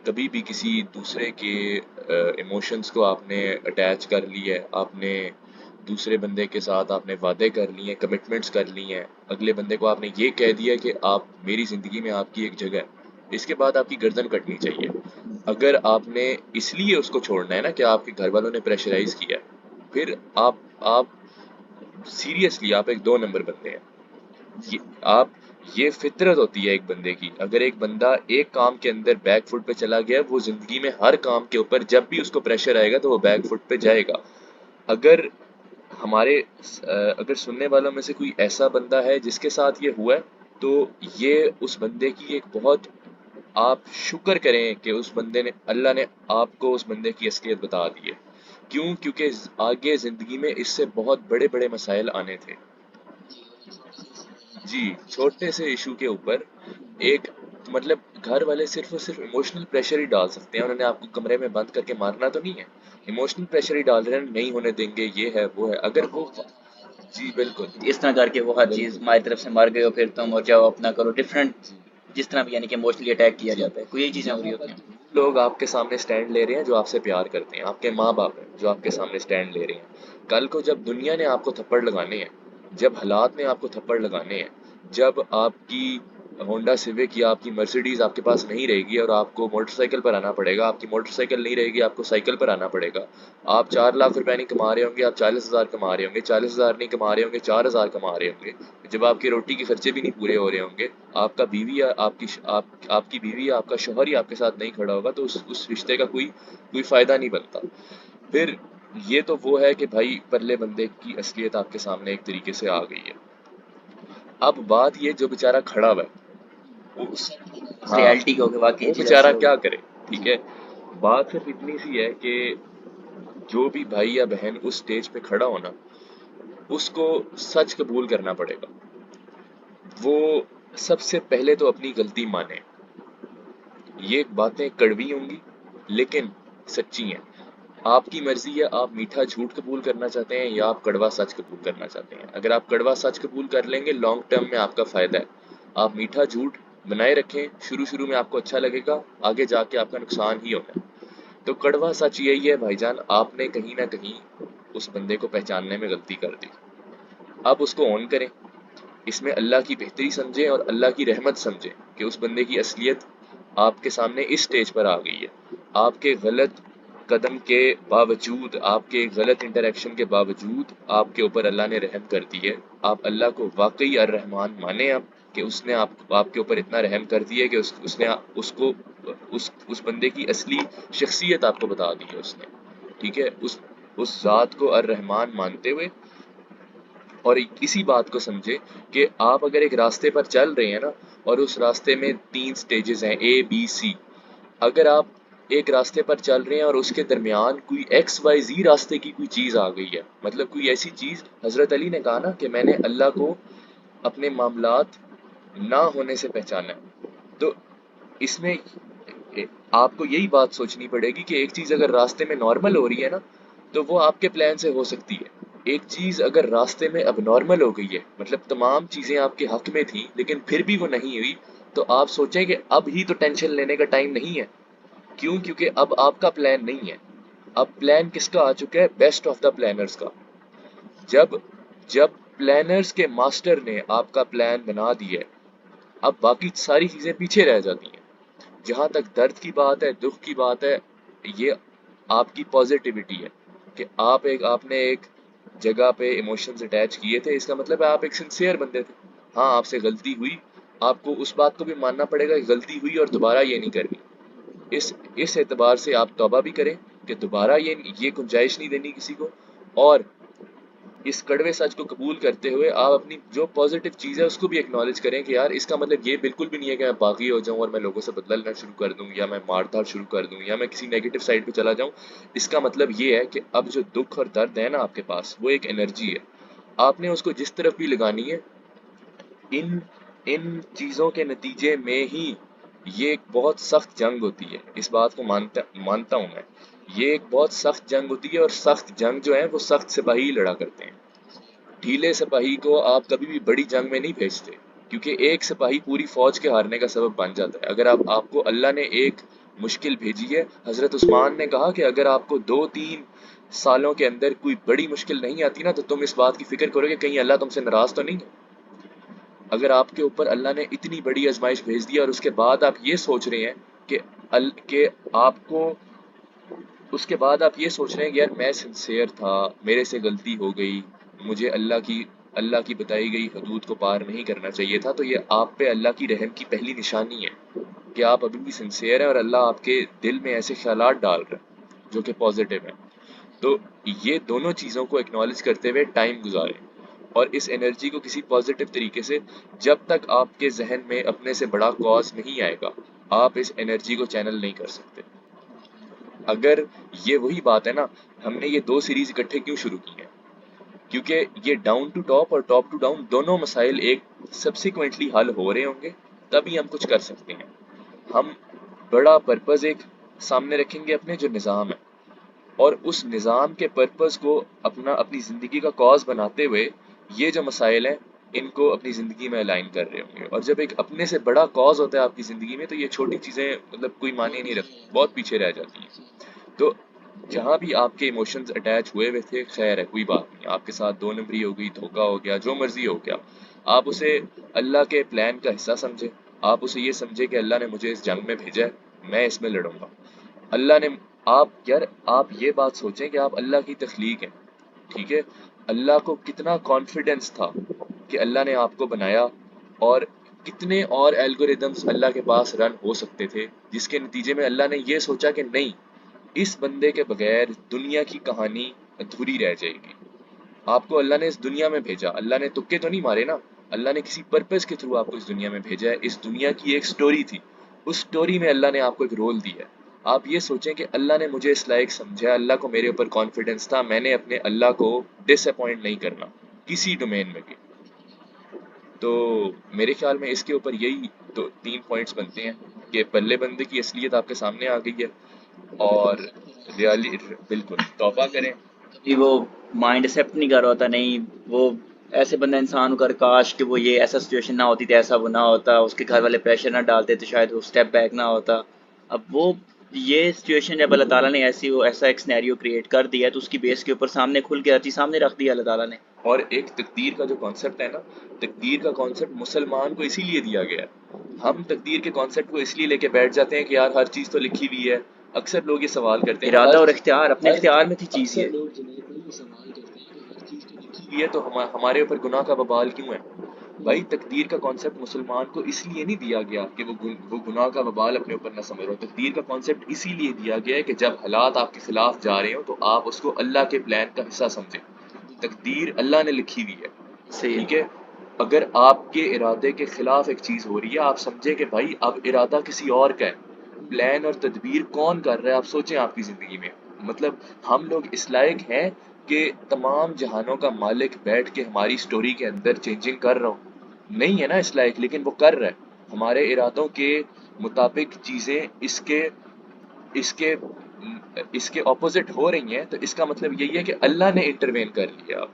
B: کبھی بھی کسی دوسرے کے ایموشنز کو آپ نے اٹیچ کر لی ہے, آپ نے دوسرے بندے کے ساتھ آپ نے وعدے کر لی ہیں, کمٹمنٹس کر لی ہیں, اگلے بندے کو آپ نے یہ کہہ دیا کہ آپ میری زندگی میں آپ کی ایک جگہ ہے, اس کے بعد آپ کی گردن کٹنی چاہیے. اگر آپ نے اس لیے اس کو چھوڑنا ہے نا کہ آپ کے گھر والوں نے پریشرائز کیا ہے, پھر آپ سیریسلی آپ ایک 2 نمبر بندے ہیں. یہ فطرت ہوتی ہے ایک بندے کی. اگر ایک بندہ ایک کام کے اندر بیک فٹ پہ چلا گیا, وہ زندگی میں ہر کام کے اوپر جب بھی اس کو پریشر آئے گا تو وہ بیک فٹ پہ جائے گا. اگر سننے والوں میں سے کوئی ایسا بندہ ہے جس کے ساتھ یہ ہوا ہے, تو یہ اس بندے کی ایک بہت آپ شکر کریں کہ اس بندے نے, اللہ نے آپ کو اس بندے کی اصلیت بتا دی ہے. کیونکہ آگے زندگی میں اس سے بہت بڑے بڑے مسائل آنے تھے. جی چھوٹے سے ایشو کے اوپر ایک مطلب گھر والے صرف اور صرف ایموشنل پریشر ہی ڈال سکتے ہیں. انہوں نے آپ کو کمرے میں بند کر کے مارنا تو نہیں ہے, ایموشنل پریشر ہی ڈال رہے ہیں, نہیں ہونے دیں گے, یہ ہے وہ ہے. اگر وہ جی بالکل
A: اس طرح کر کے وہ ہر چیز ہماری طرف سے مار گئے ہو, پھر تم اور جاؤ اپنا کرو ڈفرینٹ, جس طرح بھی یعنی کہ ایموشنلی اٹیک کیا جاتا ہے, کوئی یہی چیزیں ہو رہی ہوتی ہیں.
B: لوگ آپ کے سامنے سٹینڈ لے رہے ہیں جو آپ سے پیار کرتے ہیں, آپ کے ماں باپ ہیں جو آپ کے سامنے سٹینڈ لے رہے ہیں. کل کو جب دنیا نے آپ کو تھپڑ لگانے ہیں, جب حالات نے آپ کو تھپڑ لگانے ہیں, جب آپ کی ہونڈا سیوک یا آپ کی مرسیڈیز آپ کے پاس نہیں رہے گی اور آپ کو موٹر سائیکل پر آنا پڑے گا، آپ کی موٹر سائیکل نہیں رہے گی، آپ کو سائیکل پر آنا پڑے گا، آپ 4 لاکھ روپے نہیں کما رہے ہوں گے، آپ 40,000 کما رہے ہوں گے، 40,000 نہیں کما رہے ہوں گے، 4,000 کما رہے ہوں گے، جب آپ کے روٹی کے خرچے بھی نہیں پورے ہو رہے ہوں گے، آپ کا بیوی یا آپ کی بیوی یا آپ کا شوہر ہی آپ کے ساتھ نہیں کھڑا ہوگا، تو اس رشتے کا کوئی فائدہ نہیں بنتا۔ پھر یہ تو وہ ہے کہ بھائی پرلے بندے کی اصلیت آپ کے سامنے ایک طریقے سے آ گئی ہے۔ اب بات یہ جو بیچارہ کھڑا ہوا ہے
A: اس
B: ہاں
A: ریالٹی کو کہ واقعی
B: وہ
A: چیز
B: بیچارہ
A: ایسے ہوگی۔
B: کیا کرے؟ ٹھیک ہے، بات صرف اتنی سی ہے کہ جو بھی بھائی یا بہن اس سٹیج پہ کھڑا ہونا اس کو سچ قبول کرنا پڑے گا۔ وہ سب سے پہلے تو اپنی غلطی مانے۔ یہ باتیں کڑوی ہوں گی لیکن سچی ہیں۔ آپ کی مرضی ہے، آپ میٹھا جھوٹ قبول کرنا چاہتے ہیں یا آپ کڑوا سچ قبول کرنا چاہتے ہیں۔ اگر آپ کڑوا سچ قبول کر لیں گے لانگ ٹرم میں آپ کا فائدہ ہے۔ آپ میٹھا جھوٹ بنائے رکھیں، شروع میں آپ کو اچھا لگے گا، آگے جا کے آپ کا نقصان ہی ہوگا۔ تو کڑوا سچ یہی ہے بھائی جان، آپ نے کہیں نہ کہیں اس بندے کو پہچاننے میں غلطی کر دی۔ اب اس کو آن کریں، اس میں اللہ کی بہتری سمجھیں اور اللہ کی رحمت سمجھیں کہ اس بندے کی اصلیت آپ کے سامنے اس سٹیج پر آ گئی ہے۔ آپ کے غلط قدم کے باوجود، آپ کے غلط انٹریکشن کے باوجود آپ کے اوپر اللہ نے رحم کر دی ہے۔ آپ اللہ کو واقعی الرحمن مانیں اب کہ اس نے آپ کے اوپر اتنا رحم کر دی ہے کہ اس نے اس بندے کی اصلی شخصیت آپ کو بتا دی ہے اس نے۔ ٹھیک ہے، اس ذات کو الرحمن مانتے ہوئے اور اسی بات کو سمجھے کہ آپ اگر ایک راستے پر چل رہے ہیں نا اور اس راستے میں 3 سٹیجز ہیں A B C، اگر آپ ایک راستے پر چل رہے ہیں اور اس کے درمیان کوئی XYZ راستے کی کوئی چیز آ گئی ہے، مطلب کوئی ایسی چیز، حضرت علی نے کہا نا کہ میں نے اللہ کو اپنے معاملات نہ ہونے سے پہچانا ہے، تو اس میں آپ کو یہی بات سوچنی پڑے گی کہ ایک چیز اگر راستے میں نارمل ہو رہی ہے نا تو وہ آپ کے پلان سے ہو سکتی ہے، ایک چیز اگر راستے میں اب نارمل ہو گئی ہے، مطلب تمام چیزیں آپ کے حق میں تھیں لیکن پھر بھی وہ نہیں ہوئی، تو آپ سوچیں کہ اب ہی تو ٹینشن لینے کا ٹائم نہیں ہے۔ کیوں؟ کیونکہ اب آپ کا پلان نہیں ہے، اب پلان کس کا آ چکا ہے؟ بیسٹ آف دا پلانرز کا۔ جب پلانرز کے ماسٹر نے آپ کا پلان بنا دیا ہے، اب باقی ساری چیزیں پیچھے رہ جاتی ہیں۔ جہاں تک درد کی بات ہے، دکھ کی بات ہے، یہ آپ کی پازیٹیوٹی ہے کہ آپ نے ایک جگہ پہ ایموشنز اٹیچ کیے تھے، اس کا مطلب ہے آپ ایک سنسیئر بندے تھے۔ ہاں آپ سے غلطی ہوئی، آپ کو اس بات کو بھی ماننا پڑے گا کہ غلطی ہوئی اور دوبارہ یہ نہیں کرنی۔ اس اعتبار سے آپ توبہ بھی کریں کہ دوبارہ یہ گنجائش نہیں دینی کسی کو، اور اس کڑوے سچ کو قبول کرتے ہوئے آپ اپنی جو پازیٹیو چیز ہے اس کو بھی ایکنالج کریں کہ یار اس کا مطلب یہ بالکل بھی نہیں ہے کہ میں باغی ہو جاؤں اور میں لوگوں سے بدلہ لینا شروع کر دوں یا میں مار دھاڑ شروع کر دوں یا میں کسی نیگیٹو سائڈ پہ چلا جاؤں۔ اس کا مطلب یہ ہے کہ اب جو دکھ اور درد ہے نا آپ کے پاس، وہ ایک انرجی ہے، آپ نے اس کو جس طرف بھی لگانی ہے۔ ان چیزوں کے نتیجے میں ہی یہ ایک بہت سخت جنگ ہوتی ہے، اس بات کو مانتا ہوں میں، یہ ایک بہت سخت جنگ ہوتی ہے، اور سخت جنگ جو ہے وہ سخت سپاہی لڑا کرتے ہیں۔ ڈھیلے سپاہی کو آپ کبھی بھی بڑی جنگ میں نہیں بھیجتے، کیونکہ ایک سپاہی پوری فوج کے ہارنے کا سبب بن جاتا ہے۔ اگر آپ کو اللہ نے ایک مشکل بھیجی ہے، حضرت عثمان نے کہا کہ اگر آپ کو 2-3 سالوں کے اندر کوئی بڑی مشکل نہیں آتی نا تو تم اس بات کی فکر کرو کہ کہیں اللہ تم سے ناراض تو نہیں ہے۔ اگر آپ کے اوپر اللہ نے اتنی بڑی آزمائش بھیج دی اور اس کے بعد آپ یہ سوچ رہے ہیں کہ آپ کو، اس کے بعد آپ یہ سوچ رہے ہیں کہ یار میں سنسیئر تھا، میرے سے غلطی ہو گئی، مجھے اللہ کی بتائی گئی حدود کو پار نہیں کرنا چاہیے تھا، تو یہ آپ پہ اللہ کی رحم کی پہلی نشانی ہے کہ آپ ابھی بھی سنسیئر ہیں اور اللہ آپ کے دل میں ایسے خیالات ڈال رہا ہے جو کہ پازیٹیو ہیں۔ تو یہ دونوں چیزوں کو ایکنالج کرتے ہوئے ٹائم گزاریں، اور اس انرجی کو کسی پازیٹیو طریقے سے، جب تک آپ کے ذہن میں اپنے سے بڑا کاز نہیں آئے گا آپ اس انرجی کو چینل نہیں کر سکتے۔ اگر یہ وہی بات ہے نا، ہم نے یہ 2 سیریز اکٹھے کیوں شروع کی ہیں؟ کیونکہ یہ ڈاؤن ٹو ٹاپ اور ٹاپ ٹو ڈاؤن دونوں مسائل ایک سبسیکوینٹلی حل ہو رہے ہوں گے، تبھی ہم کچھ کر سکتے ہیں۔ ہم بڑا پرپز ایک سامنے رکھیں گے اپنے، جو نظام ہے، اور اس نظام کے پرپز کو اپنی زندگی کا کاز بناتے ہوئے یہ جو مسائل ہیں ان کو اپنی زندگی میں الائن کر رہے ہوں گے۔ اور جب ایک اپنے سے بڑا کاز ہوتا ہے آپ کی زندگی میں تو یہ چھوٹی چیزیں مطلب کوئی معنی نہیں رکھتی، بہت پیچھے رہ جاتی ہیں۔ تو جہاں بھی آپ کے ایموشنز اٹیچ ہوئے تھے، خیر ہے، کوئی بات نہیں، آپ کے ساتھ 2 نمبری ہو گئی، دھوکہ ہو گیا، جو مرضی ہو گیا، آپ اسے اللہ کے پلان کا حصہ سمجھیں، آپ اسے یہ سمجھے کہ اللہ نے مجھے اس جنگ میں بھیجا ہے، میں اس میں لڑوں گا۔ اللہ نے آپ یہ بات سوچیں کہ آپ اللہ کی تخلیق ہیں، ٹھیک ہے؟ اللہ کو کتنا کانفیڈنس تھا کہ اللہ نے آپ کو بنایا، اور کتنے اور الگوریدمس اللہ کے پاس رن ہو سکتے تھے، جس کے نتیجے میں اللہ نے یہ سوچا کہ نہیں، اس بندے کے بغیر دنیا کی کہانی ادھوری رہ جائے گی۔ آپ کو اللہ نے اس دنیا میں بھیجا، اللہ نے تکے تو نہیں مارے نا، اللہ نے کسی پرپس کے تھرو آپ کو اس دنیا میں بھیجا ہے۔ اس دنیا کی ایک سٹوری تھی، اس سٹوری میں اللہ نے آپ کو ایک رول دیا ہے۔ آپ یہ سوچیں کہ اللہ نے مجھے اس لائق سمجھا، اللہ کو میرے اوپر کانفیڈنس تھا، میں نے اپنے اللہ کو ڈس اپوائنٹ نہیں کرنا کسی ڈومین میں بھی۔ تو میرے خیال میں اس کے اوپر یہی تو 3 پوائنٹس بنتے ہیں کہ پلے بندے کی اصلیت آپ کے سامنے آ گئی ہے، اور بالکل توبہ کریں۔
A: کبھی وہ مائنڈ ایکسیپٹ نہیں کر رہا ہوتا، نہیں وہ ایسے بندہ انسان ہو کر کاش کہ وہ یہ ایسا سچویشن نہ ہوتی تو ایسا وہ نہ ہوتا، اس کے گھر والے پریشر نہ ڈالتے تو شاید وہ اسٹیپ بیک نہ ہوتا۔ اب وہ یہ سچویشن جب اللہ تعالیٰ نے ایسا ایک سینیریو کریٹ کر دیا تو اس کی بیس کے اوپر سامنے کھل کے ہر چیز سامنے رکھ دیا اللہ تعالیٰ نے۔
B: اور ایک تقدیر کا جو کانسیپٹ ہے نا، تقدیر کا کانسیپٹ مسلمان کو اسی لیے دیا گیا ہے۔ ہم تقدیر کے کانسیپٹ کو اس لیے لے کے بیٹھ جاتے ہیں کہ یار ہر چیز تو لکھی ہوئی ہے۔ اکثر لوگ یہ سوال کرتے ہیں،
A: ارادہ اور اختیار اپنے اختیار میں تھی چیز
B: اکثر
A: یہ۔
B: لوگ جنید بھائی یہ سوال کرتے ہیں کہ ہر چیز تو لکھی ہوئی ہے تو ہمارے اوپر گناہ کا وبال کیوں ہے؟ بھائی تقدیر کا کانسیپٹ مسلمان کو اس لیے نہیں دیا گیا کہ وہ گناہ کا وبال اپنے اوپر نہ سمجھ رہو۔ تقدیر کا کانسیپٹ اسی لیے دیا گیا ہے کہ جب حالات آپ کے خلاف جا رہے ہو تو آپ اس کو اللہ کے پلان کا حصہ سمجھیں۔ تقدیر اللہ نے لکھی ہوئی ہے،
A: صحیح
B: ٹھیک ہے؟ اگر آپ کے ارادے کے خلاف ایک چیز ہو رہی ہے، آپ سمجھیں کہ بھائی اب ارادہ کسی اور کا ہے، پلان اور تدبیر کون کر رہا ہے، آپ سوچیں آپ کی زندگی میں۔ مطلب ہم لوگ اس لائق ہیں کہ تمام جہانوں کا مالک بیٹھ کے ہماری سٹوری کے اندر چینجنگ کر رہا ہوں؟ نہیں ہے نا اس لائق، لیکن وہ کر رہا ہے۔ ہمارے ارادوں کے مطابق چیزیں اس کے اپوزٹ ہو رہی ہیں، تو اس کا مطلب یہی ہے کہ اللہ نے انٹروین کر لیا۔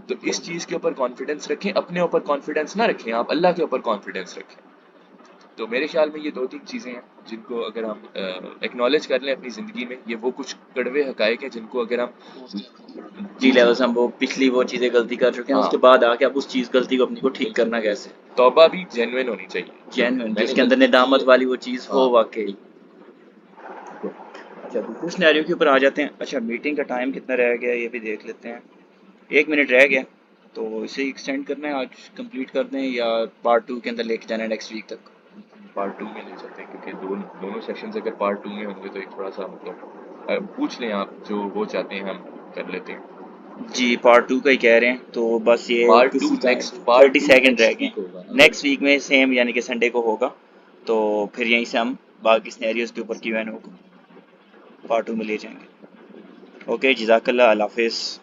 B: تو اس چیز کے اوپر کانفیڈنس رکھیں، اپنے اوپر کانفیڈنس نہ رکھیں، آپ اللہ کے اوپر کانفیڈنس رکھیں۔ تو میرے خیال میں یہ 2-3 چیزیں ہیں جن کو اگر ہم ایکنالج کر لیں اپنی زندگی میں، یہ وہ کچھ کڑوے حقائق ہیں جن کو اگر ہم
A: جی لیولس ہم وہ پچھلی وہ چیزیں غلطی کر چکے ہیں، اس کے بعد آ کے اب اس چیز غلطی کو اپنی کو ٹھیک کرنا کیسے،
B: توبہ بھی جینوین ہونی چاہیے،
A: جینوین جس کے اندر ندامت والی وہ چیز ہو واقعی۔ اچھا دوسرے سینیریو کے اوپر آ جاتے ہیں۔ اچھا میٹنگ کا ٹائم کتنا رہ گیا یہ بھی دیکھ لیتے ہیں۔ 1 منٹ رہ گیا، تو اسے ایکسٹینڈ کرنا ہے، آج کمپلیٹ کر دیں یا پارٹ 2 کے اندر لے کے جانا ہے نیکسٹ ویک تک؟
B: پارٹ 2 میں لے چلتے ہیں، کیونکہ دونوں سیشنز اگر پارٹ 2 میں ہوں گے تو ایک تھوڑا سا مطلب پوچھ لیں آپ جو وہ چاہتے ہیں ہم کر لیتے ہیں۔
A: جی پارٹ 2 کا ہی کہہ رہے ہیں، تو بس یہ
B: پارٹ 2
A: 30 سیکنڈ رہ گئے،
B: ہوگا
A: نیکسٹ ویک میں سیم یعنی کہ سنڈے کو ہوگا، تو پھر یہیں سے ہم باقی سینیریوز کے اوپر Q&A کو پارٹ 2 میں لے جائیں گے۔ اوکے جزاک اللہ، اللہ حافظ۔